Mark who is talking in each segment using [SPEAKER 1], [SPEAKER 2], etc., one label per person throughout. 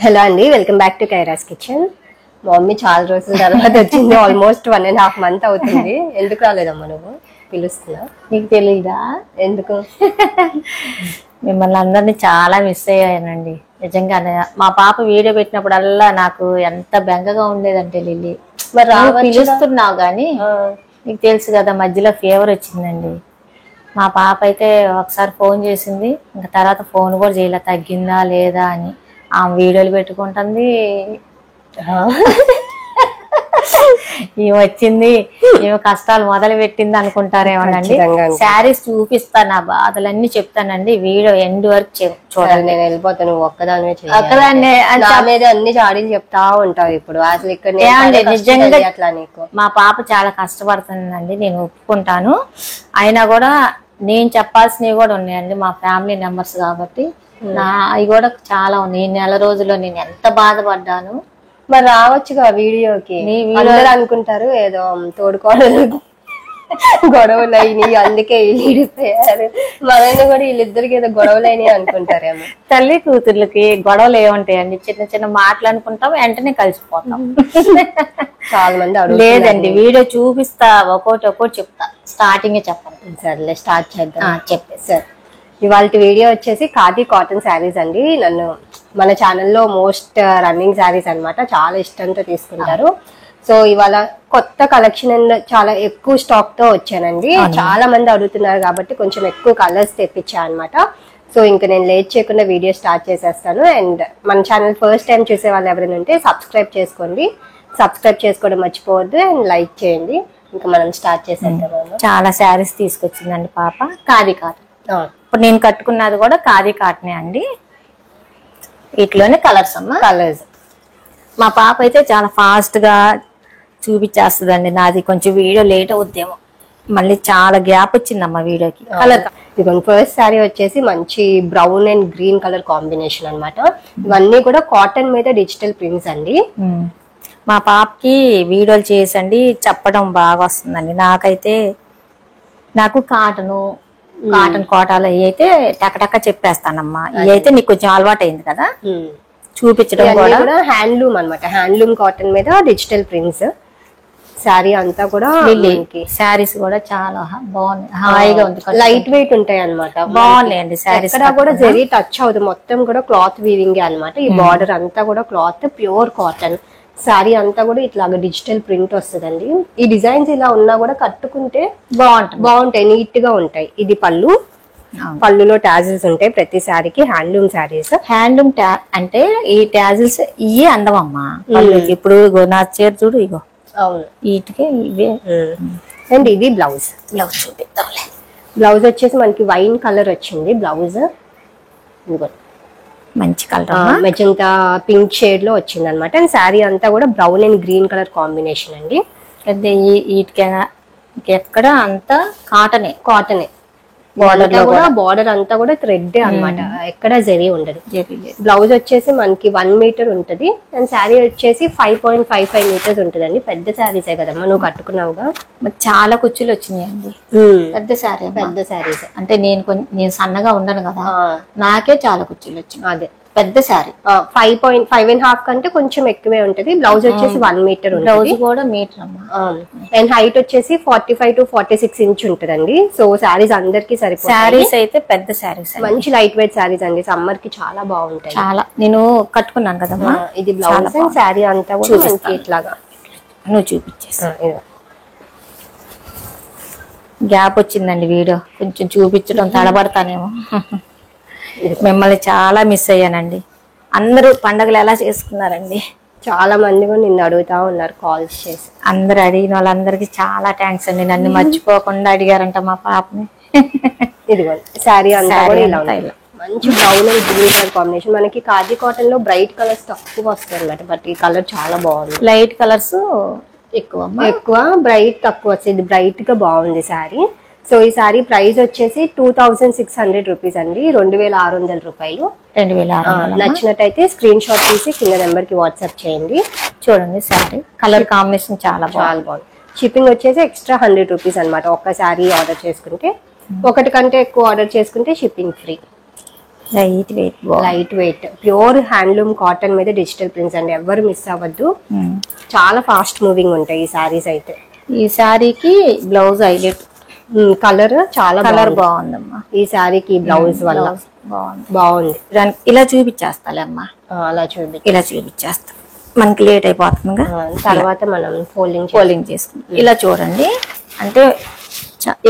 [SPEAKER 1] Hello అండి, welcome back to కైరాస్ kitchen. మా mummy చాలా రోజుల తర్వాత వచ్చింది. ఆల్మోస్ట్ 1.5 month అవుతుంది. ఎందుకు రాలేదమ్మా నువ్వు? పిలుస్తున్నా.
[SPEAKER 2] నీకు తెలీదా
[SPEAKER 1] ఎందుకు?
[SPEAKER 2] మిమ్మల్ని అందరినీ చాలా మిస్ అయ్యానండి నిజంగానే. మా పాప వీడియో పెట్టినప్పుడల్లా నాకు ఎంత బెంగగా ఉండేదంటే లిల్లీ,
[SPEAKER 1] మరి
[SPEAKER 2] పిలుస్తున్నావు కానీ నీకు తెలుసు కదా మధ్యలో ఫీవర్ వచ్చిందండి. మా పాప అయితే ఒకసారి ఫోన్ చేసింది, ఇంకా తర్వాత ఫోన్ కూడా చేయలే తగ్గిందా లేదా అని. ఆమె వీడియోలు పెట్టుకుంటుంది, ఈమె వచ్చింది, ఈమె కష్టాలు మొదలు పెట్టింది అనుకుంటారేమోనండి. శారీస్ చూపిస్తాను, నా బాధలన్నీ చెప్తానండి. వీడియో ఎండ్ వరకు చూడాలి.
[SPEAKER 1] నేను వెళ్ళిపోతాను, ఒక్కదాన్నే అన్ని చాడీలు చెప్తా ఉంటావు. ఇప్పుడు అసలు ఇక్కడ
[SPEAKER 2] నిజంగా అట్లా నీకు మా పాప చాలా కష్టపడుతుందండి, నేను ఒప్పుకుంటాను. అయినా కూడా నేను చెప్పాల్సినవి కూడా ఉన్నాయండి, మా ఫ్యామిలీ మెంబర్స్ కాబట్టి అవి కూడా చాలా ఉన్నాయి. ఈ నెల రోజుల్లో నేను ఎంత బాధపడ్డాను.
[SPEAKER 1] మరి రావచ్చుగా వీడియోకి. అందరూ అనుకుంటారు ఏదో తోడుకోవడం గొడవలు అయినాయి అందుకే వీళ్ళు ఇడిపోయారు, మనల్ని కూడా వీళ్ళిద్దరికి ఏదో గొడవలు అయినాయి అనుకుంటారేమో.
[SPEAKER 2] తల్లి కూతుర్లకి గొడవలు ఏముంటాయండి, చిన్న చిన్న మాటలు అనుకుంటాం, వెంటనే కలిసిపోతాం.
[SPEAKER 1] చాలా మంది అడుగు.
[SPEAKER 2] లేదండి, వీడియో చూపిస్తా, ఒక్కోటి చెప్తా, స్టార్టింగ్ చెప్పండి.
[SPEAKER 1] సర్లే స్టార్ట్ చేద్దాం. చెప్పేసి ఇవాళ వీడియో వచ్చేసి ఖాదీ కాటన్ శారీస్ అండి. నన్ను మన ఛానల్లో మోస్ట్ రన్నింగ్ శారీస్ అనమాట, చాలా ఇష్టంతో తీసుకుంటారు. సో ఇవాళ కొత్త కలెక్షన్ అండ్ చాలా ఎక్కువ స్టాక్ తో వచ్చానండి. చాలా మంది అడుగుతున్నారు కాబట్టి కొంచెం ఎక్కువ కలర్స్ తెప్పించా అనమాట. సో ఇంకా నేను లేట్ చేయకుండా వీడియో స్టార్ట్ చేసేస్తాను. అండ్ మన ఛానల్ ఫస్ట్ టైం చూసే వాళ్ళు ఎవరైనా ఉంటే సబ్స్క్రైబ్ చేసుకోండి, సబ్స్క్రైబ్ చేసుకోవడం మర్చిపోవద్దు, అండ్ లైక్ చేయండి. ఇంకా మనం స్టార్ట్ చేసేద్దాం.
[SPEAKER 2] చాలా శారీస్ తీసుకొచ్చిందండి పాప, ఖాదీ కాటన్. ఇప్పుడు నేను కట్టుకున్నది కూడా ఖాదీ కాటనే అండి. వీటిలోనే కలర్స్ అమ్మా, కలర్స్. మా పాప అయితే చాలా ఫాస్ట్ గా చూపించేస్తుందండి. నాది కొంచెం వీడియో లేట్ అవుద్దేమో, మళ్ళీ చాలా గ్యాప్ వచ్చిందమ్మా వీడియోకి. కలర్
[SPEAKER 1] ఇదిగోండి, ఫస్ట్ శారీ వచ్చేసి మంచి brown and green colour combination అనమాట. ఇవన్నీ కూడా కాటన్ మీద డిజిటల్ ప్రింట్స్ అండి.
[SPEAKER 2] మా పాపకి వీడియోలు చేసండి చెప్పడం బాగా వస్తుందండి. నాకు కాటన్ కోటాలు ఇవి అయితే టకటక చెప్పేస్తానమ్మా. ఇవి అయితే నీకు కొంచెం అలవాటు అయింది కదా చూపించడం కూడా.
[SPEAKER 1] హ్యాండ్లూమ్ అనమాట, హ్యాండ్లూమ్ కాటన్ మీద డిజిటల్ ప్రింట్స్. శారీ అంతా కూడా
[SPEAKER 2] శారీస్ కూడా చాలా బాగున్నాయి, హాయిగా ఉంది,
[SPEAKER 1] లైట్ వెయిట్ ఉంటాయి అనమాట.
[SPEAKER 2] బాగున్నాయండి శారీస్
[SPEAKER 1] కూడా జరీ టచ్ అవుతుంది, మొత్తం కూడా క్లాత్ వీవింగ్ అనమాట. ఈ బార్డర్ అంతా కూడా క్లాత్ ప్యూర్ కాటన్. శారీ అంతా కూడా ఇట్లాగా డిజిటల్ ప్రింట్ వస్తుందండి. ఈ డిజైన్స్ ఇలా ఉన్నా కూడా కట్టుకుంటే బాగుంటాయి, నీట్ గా ఉంటాయి. ఇది పళ్ళులో టాజిల్స్ ఉంటాయి ప్రతి శారీకి. హ్యాండ్లూమ్ శారీస్.
[SPEAKER 2] హ్యాండ్లూమ్ అంటే ఈ టాజిల్స్ ఇవి అందమమ్మా. ఇప్పుడు నా చీర చూడు, ఇగో వీటికి ఇవే.
[SPEAKER 1] అండ్ ఇది బ్లౌజ్
[SPEAKER 2] చూపిద్దాంలే.
[SPEAKER 1] బ్లౌజ్ వచ్చేసి మనకి వైన్ కలర్ వచ్చింది బ్లౌజ్. ఇదిగో
[SPEAKER 2] మంచి కలర్,
[SPEAKER 1] మెజంతా పింక్ షేడ్ లో వచ్చింది అనమాట. అండ్ శారీ అంతా కూడా brown and green colour combination అండి.
[SPEAKER 2] వీటికైనా ఎక్కడ అంతా కాటనే.
[SPEAKER 1] బార్డర్ అంతా కూడా థ్రెడ్ అనమాట, ఎక్కడ జరీ ఉండదు. బ్లౌజ్ వచ్చేసి మనకి 1 మీటర్ ఉంటది. అండ్ శారీ వచ్చేసి 5.55 మీటర్స్ ఉంటదండి. పెద్ద శారీసే కదమ్మా నువ్వు కట్టుకున్నావుగా.
[SPEAKER 2] చాలా కుచ్చులు వచ్చినాయండి. పెద్ద శారీస్ అంటే నేను సన్నగా ఉండను కదా, నాకే చాలా కుచ్చులు వచ్చినాయి. అదే పెద్ద శారీ 5.5.5 కంటే కొంచెం ఎక్కువే ఉంటది. బ్లౌజ్ వచ్చేసి 1 మీటర్ బ్లౌజ్ కూడా మీటర్ అమ్మా.
[SPEAKER 1] అండ్ హైట్ వచ్చేసి 45 to 46 ఇంచ్ ఉంటదండి. సో శారీస్ అందరికి సరిపోతాయి.
[SPEAKER 2] శారీస్ అయితే పెద్ద శారీస్,
[SPEAKER 1] మంచి లైట్ వెయిట్ శారీస్ అండి, సమ్మర్ కి చాలా బాగుంటాయి.
[SPEAKER 2] చాలా నేను కట్టుకున్నాను కదమ్మా.
[SPEAKER 1] ఇది బ్లౌజ్ అండ్ శారీ అంతా కూడా ఇట్లాగా
[SPEAKER 2] నువ్వు చూపించేస్తా. గ్యాప్ వచ్చిందండి వీడియో కొంచెం చూపించడం, తడబడతానేమో. మిమ్మల్ని చాలా మిస్ అయ్యానండి. అందరూ పండుగలు ఎలా చేసుకున్నారండి?
[SPEAKER 1] చాలా మంది కూడా నిన్ను అడుగుతా ఉన్నారు కాల్స్ చేసి.
[SPEAKER 2] అందరు అడిగిన వాళ్ళందరికి చాలా థ్యాంక్స్ అండి. నన్ను మర్చిపోకుండా అడిగారంట మా పాపని.
[SPEAKER 1] ఇదిగో శారీ అంతా కూడా ఇలా మంచి brown and green colour combination. మనకి ఖాదీ కాటన్ లో బ్రైట్ కలర్స్ తక్కువ వస్తాయి అనమాట, బట్ ఈ కలర్ చాలా బాగుంది.
[SPEAKER 2] లైట్ కలర్స్
[SPEAKER 1] ఎక్కువ, బ్రైట్ తక్కువ వస్తుంది. బ్రైట్ గా బాగుంది శారీ. సో ఈ సారీ ప్రైస్ వచ్చేసి 2600 రూపీస్ అండి, 2600 రూపాయలు. నచ్చినట్టయితే స్క్రీన్ షాట్ తీసి కింద నెంబర్ కి వాట్సాప్ చేయండి.
[SPEAKER 2] చూడండి శారీ కలర్ కాంబినేషన్ చాలా బాగుంది.
[SPEAKER 1] షిప్పింగ్ వచ్చేసి ఎక్స్ట్రా 100 రూపీస్ అనమాట. ఒక్క శారీ ఆర్డర్ చేసుకుంటే, ఒకటి కంటే ఎక్కువ ఆర్డర్ చేసుకుంటే shipping free.
[SPEAKER 2] Light weight
[SPEAKER 1] light weight pure handloom cotton మీద డిజిటల్ ప్రింట్స్ అండి, ఎవరు మిస్ అవ్వద్దు. చాలా ఫాస్ట్ మూవింగ్ ఉంటాయి ఈ సారీస్ అయితే.
[SPEAKER 2] ఈ శారీకి బ్లౌజ్ హైలైట్,
[SPEAKER 1] కలర్ చాలా
[SPEAKER 2] కలర్ బాగుందమ్మా.
[SPEAKER 1] ఈ శారీకి బ్లౌజ్ వల్ల బాగుంది.
[SPEAKER 2] ఇలా చూపించేస్తాలే అమ్మా,
[SPEAKER 1] అలా చూపి
[SPEAKER 2] ఇలా చూపించేస్తా, మనకి లేట్ అయిపోతుందిగా.
[SPEAKER 1] తర్వాత మనం
[SPEAKER 2] ఫోల్డింగ్ చేసుకుంటాం. ఇలా చూడండి, అంటే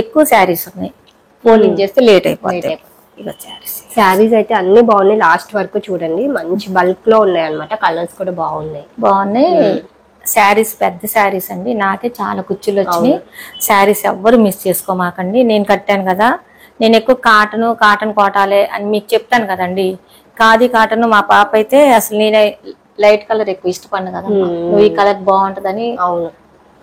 [SPEAKER 2] ఎక్కువ శారీస్ ఉన్నాయి, ఫోల్డింగ్ చేస్తే లేట్ అయిపోతాయి. ఇలా
[SPEAKER 1] శారీస్ అయితే అన్ని బాగున్నాయి, లాస్ట్ వరకు చూడండి. మంచి బల్క్ లో ఉన్నాయి అన్నమాట, కలర్స్ కూడా బాగున్నాయి.
[SPEAKER 2] శారీస్ పెద్ద శారీస్ అండి, నాకే చాలా కుచ్చులు వచ్చినాయి. శారీస్ ఎవ్వరు మిస్ చేసుకోమాకండి. నేను కట్టాను కదా, నేను ఎక్కువ కాటన్ కోటాలే అని మీకు చెప్తాను కదండి. ఖాదీ కాటన్ మా పాప అయితే అసలు నేనే లైట్ కలర్ ఎక్కువ ఇష్టపడిన కదా, నువ్వు ఈ కలర్ బాగుంటదని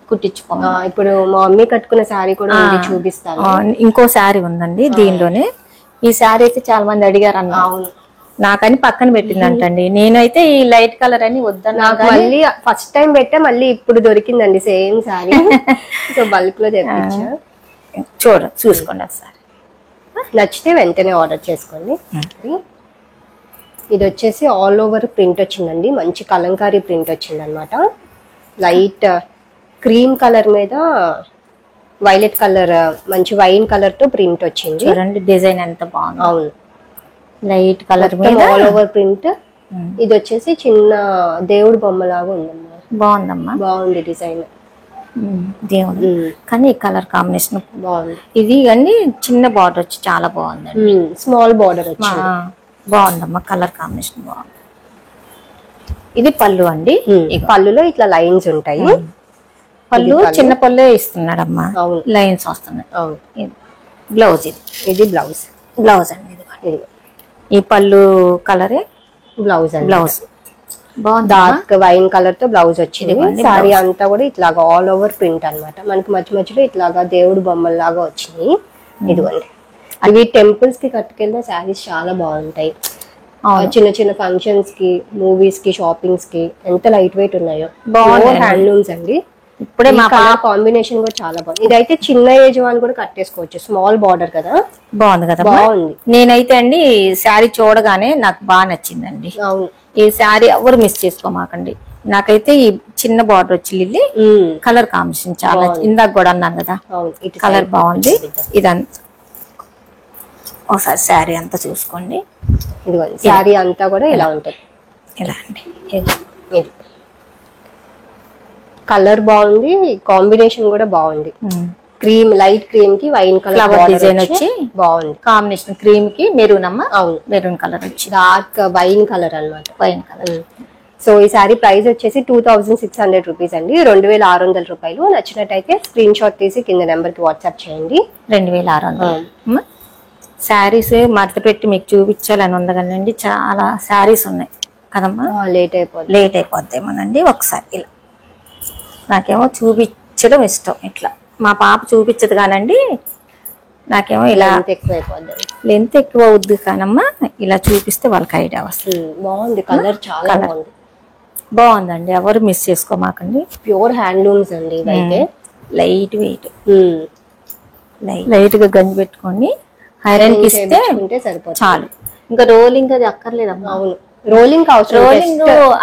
[SPEAKER 2] కుట్టించుకోమా.
[SPEAKER 1] ఇప్పుడు మా మమ్మీ కట్టుకున్న శారీ కూడా చూపిస్తాను.
[SPEAKER 2] ఇంకో శారీ ఉందండి దీనిలోనే. ఈ శారీ అయితే చాలా మంది అడిగారు అన్న, నాకని పక్కన పెట్టిందంటండి. నేనైతే ఈ లైట్ కలర్ అని వద్దన్నా,
[SPEAKER 1] మళ్ళీ ఫస్ట్ టైం పెట్టా, మళ్ళీ ఇప్పుడు దొరికిందండి సేమ్ శారీ. సో బల్క్ లో తెప్పించా,
[SPEAKER 2] చూసుకోండి ఒకసారి.
[SPEAKER 1] నచ్చితే వెంటనే ఆర్డర్ చేసుకోండి. ఇది వచ్చేసి ఆల్ ఓవర్ ప్రింట్ వచ్చిందండి, మంచి కలంకారీ ప్రింట్ వచ్చింది అనమాట. లైట్ క్రీమ్ కలర్ మీద వైలెట్ కలర్, మంచి వైన్ కలర్ తో ప్రింట్ వచ్చింది.
[SPEAKER 2] చూడండి డిజైన్ ఎంత బాగుంది.
[SPEAKER 1] అవును,
[SPEAKER 2] లైట్ కలర్ మీద
[SPEAKER 1] ఆల్ ఓవర్ ప్రింట్. ఇది వచ్చేసి చిన్న దేవుడు బొమ్మ లాగా ఉందమ్మా,
[SPEAKER 2] బాగుందమ్మా,
[SPEAKER 1] బాగుంది డిజైన్
[SPEAKER 2] దేవుడు. కానీ ఈ కలర్ కాంబినేషన్
[SPEAKER 1] బాగుంది.
[SPEAKER 2] ఇది కానీ చిన్న బార్డర్ వచ్చి చాలా బాగుందండి,
[SPEAKER 1] స్మాల్ బార్డర్ వచ్చి
[SPEAKER 2] బాగుందమ్మా, కలర్ కాంబినేషన్ బాగుంది. ఇది పళ్ళు అండి,
[SPEAKER 1] పళ్ళులో ఇట్లా లైన్స్ ఉంటాయి.
[SPEAKER 2] పళ్ళు చిన్న పళ్ళే ఇస్తున్నాడమ్మా, లైన్స్ వస్తున్నాయి. బ్లౌజ్
[SPEAKER 1] ఇది బ్లౌజ్
[SPEAKER 2] అండి, ఈ పళ్ళు కలరే
[SPEAKER 1] బ్లౌజ్
[SPEAKER 2] బాగుంది.
[SPEAKER 1] డార్క్ వైన్ కలర్ తో బ్లౌజ్ వచ్చింది. సారీ అంతా కూడా ఇట్లాగా ఆల్ ఓవర్ ప్రింట్ అన్నమాట. మనకి మధ్యలో ఇట్లాగా దేవుడు బొమ్మల లాగా వచ్చింది. ఇదిగోండి, అవి టెంపుల్స్ కి కట్టుకెళ్ళిన శారీస్ చాలా బాగుంటాయి. చిన్న చిన్న ఫంక్షన్స్ కి, మూవీస్ కి, షాపింగ్స్ కి ఎంత లైట్ వెయిట్ ఉన్నాయో. హ్యాండ్లూమ్స్ అండి. ఇప్పుడే మా కలర్ కాంబినేషన్ కూడా చాలా బాగుంది. ఇదైతే చిన్న ఏజ్ వాళ్ళు కూడా కట్టేసుకోవచ్చు, స్మాల్ బార్డర్ కదా,
[SPEAKER 2] బాగుంది కదా,
[SPEAKER 1] బాగుంది.
[SPEAKER 2] నేనైతే అండి శారీ చూడగానే నాకు బాగా నచ్చిందండి.
[SPEAKER 1] అవును,
[SPEAKER 2] ఈ శారీ ఎవరు మిస్ చేసుకోమాకండి. నాకైతే ఈ చిన్న బార్డర్ వచ్చి లిల్లీ కలర్ కాంబినేషన్ చాలా, ఇందాక కూడా అన్నాను కదా కలర్ బాగుంది. ఇదంతా ఒకసారి శారీ అంతా చూసుకోండి.
[SPEAKER 1] ఇదిగోండి, శారీ అంతా కూడా ఇలా ఉంటుంది.
[SPEAKER 2] ఇలా అండి,
[SPEAKER 1] కలర్ బాగుంది, కాంబినేషన్ కూడా బాగుంది. క్రీమ్, లైట్ క్రీమ్ కి వైన్ కలర్
[SPEAKER 2] డిజైన్ వచ్చి బాగుంది. కాంబినేషన్ క్రీమ్ కి మెరూన్ అమ్మా, మెరూన్ కలర్ వచ్చి
[SPEAKER 1] డార్క్ వైన్ కలర్ అన్నమాట,
[SPEAKER 2] వైన్ కలర్.
[SPEAKER 1] సో ఈ సారీ ప్రైస్ వచ్చేసి 2600 రూపీస్ అండి, 2600 రూపాయలు. నచ్చినట్టయితే స్క్రీన్ షాట్ తీసి కింద నెంబర్ కి వాట్సాప్ చేయండి.
[SPEAKER 2] 2600. శారీస్ మడత పెట్టి మీకు చూపించాలని ఉంది కదండి, చాలా శారీస్ ఉన్నాయి కదమ్మా, లేట్ అయిపోద్దేమోనండి. ఒకసారి ఇలా నాకేమో చూపించడం ఇష్టం, ఇట్లా మా పాప చూపించదు కానండి, నాకేమో ఇలా లెంత్ ఎక్కువ అవుద్ది కానమ్మా, ఇలా చూపిస్తే వాళ్ళకి ఐడియా వస్తుంది.
[SPEAKER 1] బాగుంది, కలర్ చాలా
[SPEAKER 2] బాగుందండి, ఎవరు మిస్ చేసుకోమాకండి.
[SPEAKER 1] ప్యూర్ హ్యాండ్లూమ్స్ అండి ఇవైతే.
[SPEAKER 2] లైట్ వెయిట్, లైట్ గా గంజి పెట్టుకొని ఐరన్ కి ఇస్తే సరిపోతుంది చాలు. ఇంకా రోలింగ్ అది అక్కర్లేదమ్మా.
[SPEAKER 1] అవును, రోలింగ్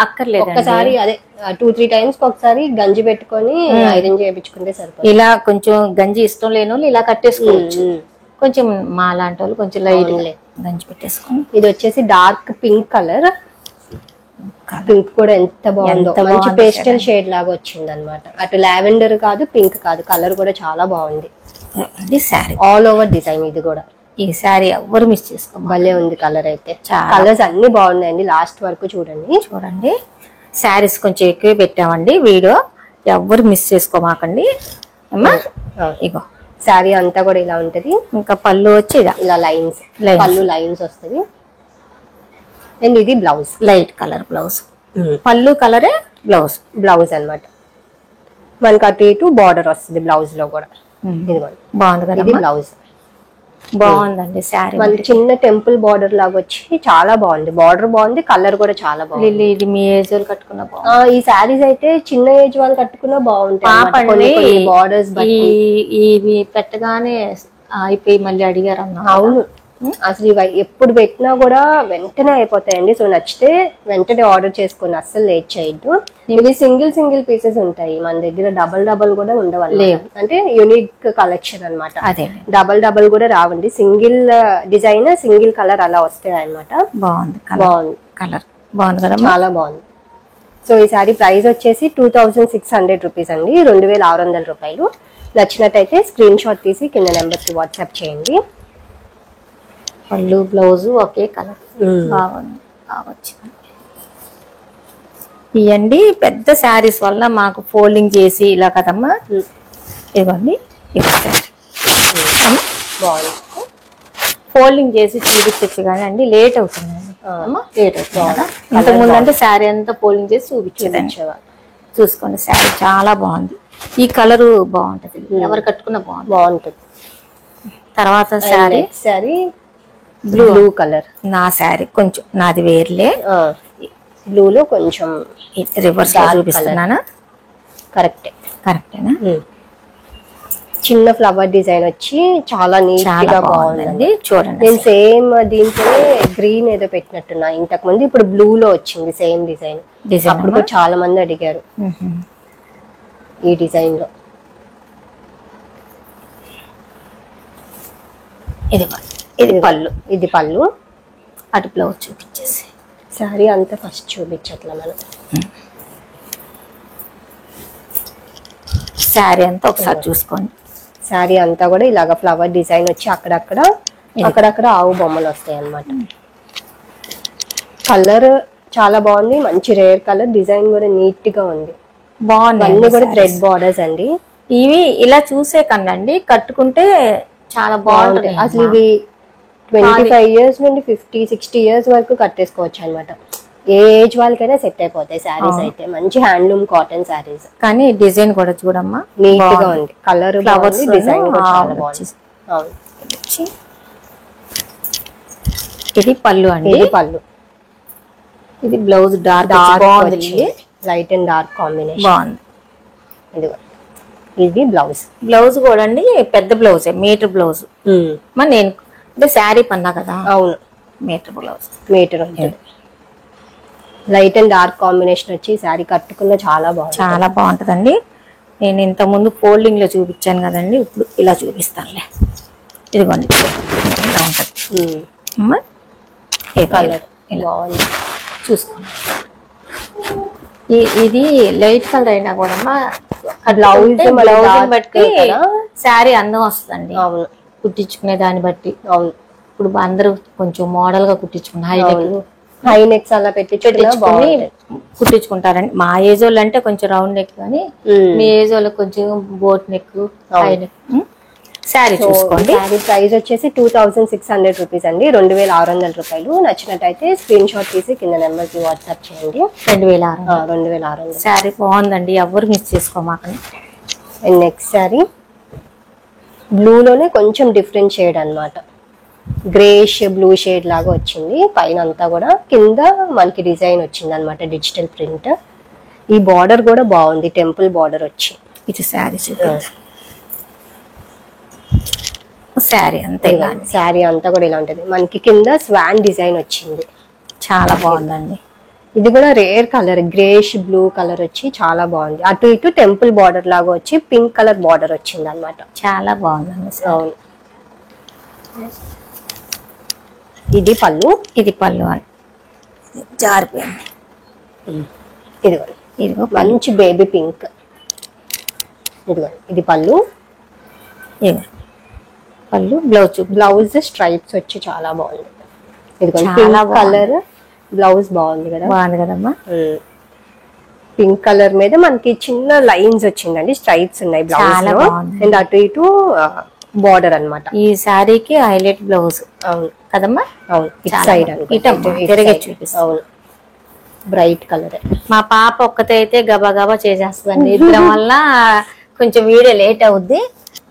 [SPEAKER 2] అక్కర్లేదు.
[SPEAKER 1] ఒకసారి అదే 2-3 టైమ్స్ ఒకసారి గంజి పెట్టుకొని ఐరన్ చేయించుకుంటే సరిపోతుంది.
[SPEAKER 2] ఇలా కొంచెం గంజి ఇష్టం లేని వాళ్ళు ఇలా కట్టేసుకోవచ్చు. కొంచెం మా లాంటి వాళ్ళు కొంచెం లైట్ గంజి పెట్టేసుకొని.
[SPEAKER 1] ఇది వచ్చేసి డార్క్ పింక్ కలర్. పింక్ కూడా ఎంత బాగుందో, మంచి పేస్టల్ షేడ్ లాగా వచ్చింది అనమాట. అటు లావెండర్ కాదు, పింక్ కాదు, కలర్ కూడా చాలా బాగుంది. All over design. ఇది కూడా
[SPEAKER 2] ఈ శారీ ఎవరు మిస్ చేసుకో,
[SPEAKER 1] భలే ఉంది కలర్ అయితే. కలర్స్ అన్ని బాగున్నాయండి, లాస్ట్ వరకు చూడండి.
[SPEAKER 2] శారీస్ కొంచెం ఎక్కువ పెట్టామండి వీడియో, ఎవరు మిస్ చేసుకోమాకండి అమ్మా. ఇగో
[SPEAKER 1] శారీ అంతా కూడా ఇలా ఉంటది.
[SPEAKER 2] ఇంకా పళ్ళు వచ్చి
[SPEAKER 1] ఇలా లైన్స్, పళ్ళు లైన్స్ వస్తుంది. అండ్ ఇది బ్లౌజ్,
[SPEAKER 2] లైట్ కలర్ బ్లౌజ్. పళ్ళు కలరే
[SPEAKER 1] బ్లౌజ్ అన్నమాట. మనకి అటు ఇటు బార్డర్ వస్తుంది బ్లౌజ్ లో కూడా.
[SPEAKER 2] బాగుంది కదా,
[SPEAKER 1] ఇది బ్లౌజ్
[SPEAKER 2] బాగుందండి. శారీ
[SPEAKER 1] మనకి చిన్న టెంపుల్ బార్డర్ లాగా వచ్చి చాలా బాగుంది. బార్డర్ బాగుంది, కలర్ కూడా చాలా బాగుంది.
[SPEAKER 2] ఇది మీ ఏజ్ వాళ్ళు కట్టుకున్న
[SPEAKER 1] ఈ శారీస్ అయితే చిన్న ఏజ్ వాళ్ళు కట్టుకున్నా బాగుంటాయి. బార్డర్స్
[SPEAKER 2] ఇవి పెట్టగానే అయిపోయి మళ్ళీ అడిగారు అన్న.
[SPEAKER 1] అవును, అసలు ఇవి ఎప్పుడు పెట్టినా కూడా వెంటనే అయిపోతాయండి. సో నచ్చితే వెంటనే ఆర్డర్ చేసుకోండి, అస్సలు లేట్ చేయొద్దు. ఇవి సింగిల్ పీసెస్ ఉంటాయి మన దగ్గర, డబల్ కూడా ఉండవు. అంటే యూనిక్ కలెక్షన్ అన్నమాట.
[SPEAKER 2] అదే
[SPEAKER 1] డబల్ కూడా రావండి, సింగిల్ డిజైన్ సింగిల్ కలర్ అలా వస్తాయి అన్నమాట.
[SPEAKER 2] బాగుంది కలర్ బాగుంది కదా,
[SPEAKER 1] చాలా బాగుంది. సో ఈ సారీ ప్రైస్ వచ్చేసి 2600 రూపీస్ అండి, 2600 రూపాయలు. నచ్చినట్టయితే స్క్రీన్ షాట్ తీసి కింద నెంబర్ కి వాట్సాప్ చేయండి.
[SPEAKER 2] పళ్ళు బ్లౌజ్ ఒకే కలర్ బాగుంది, బాగా వచ్చింది. ఇవ్వండి పెద్ద శారీస్ వల్ల మాకు ఫోల్డింగ్ చేసి ఇలా కదమ్మా, ఇవ్వండి
[SPEAKER 1] బాగుంది.
[SPEAKER 2] ఫోల్డింగ్ చేసి చూపించచ్చు కానీ అండి లేట్ అవుతుందండి, లేట్ అవుతుంది. ఇంతకుముందు అంటే శారీ అంతా ఫోల్డింగ్ చేసి చూపించేదాన్ని. చూసుకోండి శారీ చాలా బాగుంది, ఈ కలర్ బాగుంటది, ఎవరు కట్టుకున్నా బాగుంటుంది. తర్వాత
[SPEAKER 1] శారీ బ్లూ కలర్,
[SPEAKER 2] నా శారీ కొంచెం నాది వేర్లే,
[SPEAKER 1] బ్లూలో కొంచెం
[SPEAKER 2] రివర్స్ చూపిస్తున్నానా, కరెక్టేనా?
[SPEAKER 1] చిన్న ఫ్లవర్ డిజైన్ వచ్చి చాలా నీట్ గా బాగుందండి.
[SPEAKER 2] చూడండి
[SPEAKER 1] నేను సేమ్ దీంట్లోనే గ్రీన్ ఏదో పెట్టినట్టున్నా ఇంతకు ముందు, ఇప్పుడు బ్లూ లో వచ్చింది సేమ్ డిజైన్. అప్పుడు కూడా చాలా మంది అడిగారు ఈ డిజైన్ లో. ఇది పళ్ళు,
[SPEAKER 2] అటు బ్లౌజ్ చూపించేసి
[SPEAKER 1] శారీ అంతా ఫస్ట్ చూపించట్లా మనం.
[SPEAKER 2] శారీ అంతా ఒకసారి చూసుకోండి.
[SPEAKER 1] శారీ అంతా కూడా ఇలాగ ఫ్లవర్ డిజైన్ వచ్చి అక్కడక్కడ ఆవు బొమ్మలు వస్తాయి అన్నమాట. కలర్ చాలా బాగుంది, మంచి రేర్ కలర్, డిజైన్ కూడా నీట్ గా ఉంది, బాగుంది. అన్ని కూడా థ్రెడ్ బార్డర్స్ అండి.
[SPEAKER 2] ఇవి ఇలా చూసే కదండి కట్టుకుంటే చాలా బాగుంటుంది.
[SPEAKER 1] అసలు ఇవి 25 years నుండి 50-60 years వరకు కట్టేసుకోవచ్చు అనమాట. ఏ ఏజ్ వాళ్ళకైనా సెట్ అయిపోతాయి శారీస్ అయితే. మంచి హ్యాండ్లూమ్ కాటన్ శారీస్.
[SPEAKER 2] కానీ డిజైన్ కూడా చూడమ్మా
[SPEAKER 1] నీట్ గా ఉంది, కలర్ ఫ్లవర్స్ డిజైన్ కూడా చాలా బాగుంది.
[SPEAKER 2] ఇది పళ్ళు అండి, ఇది బ్లౌజ్ డార్క్ బాగుంది,
[SPEAKER 1] లైట్ అండ్ డార్క్ కాంబినేషన్
[SPEAKER 2] బాగుంది.
[SPEAKER 1] ఇది
[SPEAKER 2] బ్లౌజ్ కూడా అండి పెద్ద బ్లౌజ్, మీటర్ బ్లౌజ్. నేను అంటే శారీ పన్నా కదా,
[SPEAKER 1] అవును
[SPEAKER 2] మీటర్ బ్లౌజ్,
[SPEAKER 1] మీటర్ ఉంటుంది. లైట్ అండ్ డార్క్ కాంబినేషన్ వచ్చి శారీ కట్టుకున్న చాలా
[SPEAKER 2] బాగుంటదండి. నేను ఇంత ముందు ఫోల్డింగ్ లో చూపించాను కదండి, ఇప్పుడు ఇలా చూపిస్తానులే. ఇదిగోండి ఇలా ఉంటది
[SPEAKER 1] కలర్ బాగుంది,
[SPEAKER 2] చూసుకోండి. ఇది లైట్ కలర్ అయినా కూడా
[SPEAKER 1] బ్లౌజ్
[SPEAKER 2] బట్టి శారీ అందం వస్తుందండి.
[SPEAKER 1] అవును,
[SPEAKER 2] కుట్టించుకునే దాన్ని బట్టి.
[SPEAKER 1] అవును,
[SPEAKER 2] ఇప్పుడు అందరూ కొంచెం మోడల్ గా కుట్టించుకున్నారు,
[SPEAKER 1] హై నెక్స్ అలా
[SPEAKER 2] కుట్టించుకుంటారండి. మా ఏజ్ వాళ్ళు అంటే కొంచెం రౌండ్ నెక్, కానీ మీ ఏజ్ వాళ్ళకి కొంచెం boat neck, high neck. Sari చూసుకోండి.
[SPEAKER 1] శారీ ప్రైస్ వచ్చేసి 2600 రూపీస్ అండి, 2600 రూపాయలు. నచ్చినట్టయితే స్క్రీన్ షాట్ తీసి కింద నెంబర్ కి వాట్సాప్ చేయండి. 2600.
[SPEAKER 2] శారీ బాగుందండి, ఎవరు మిస్ చేసుకోమాకండి.
[SPEAKER 1] అండ్ నెక్స్ట్ శారీ బ్లూలోనే కొంచెం డిఫరెంట్ షేడ్ అన్నమాట, గ్రేష్ బ్లూ షేడ్ లాగా వచ్చింది. పైన అంతా కూడా, కింద మనకి డిజైన్ వచ్చింది అనమాట, డిజిటల్ ప్రింట్. ఈ బార్డర్ కూడా బాగుంది, టెంపుల్ బార్డర్ వచ్చి.
[SPEAKER 2] ఇది శారీ
[SPEAKER 1] అంతా కూడా ఇలా ఉంటది. మనకి కింద స్వాన్ డిజైన్ వచ్చింది,
[SPEAKER 2] చాలా బాగుందండి.
[SPEAKER 1] ఇది కూడా rare colour, greyish blue colour వచ్చి చాలా బాగుంది. అటు ఇటు టెంపుల్ బార్డర్ లాగా వచ్చి పింక్ కలర్ బార్డర్ వచ్చింది అనమాట, చాలా బాగుందండి. అవును, ఇది పళ్ళు
[SPEAKER 2] అని జారిపోయింది.
[SPEAKER 1] ఇదిగో మంచి బేబీ పింక్. ఇది పళ్ళు, బ్లౌజ్ స్ట్రైప్స్ వచ్చి చాలా బాగుంది. పింక్ కలర్ బ్లౌజ్ బాగుంది కదమ్మా. పింక్ కలర్ మీద మనకి చిన్న లైన్స్ వచ్చిందండి, స్ట్రైప్స్ ఉన్నాయి బ్లౌజ్ లో. అండ్ అటు ఇటు బార్డర్ అన్నమాట.
[SPEAKER 2] ఈ శారీకి హైలైట్ బ్లౌజ్.
[SPEAKER 1] అవును
[SPEAKER 2] కదమ్మా,
[SPEAKER 1] అవును. అవును, బ్రైట్ కలర్.
[SPEAKER 2] మా పాప ఒక్కతే అయితే గబా చేసేస్తుందండి, ఇద్దరం వల్ల కొంచెం వీడియో లేట్ అవుద్ది,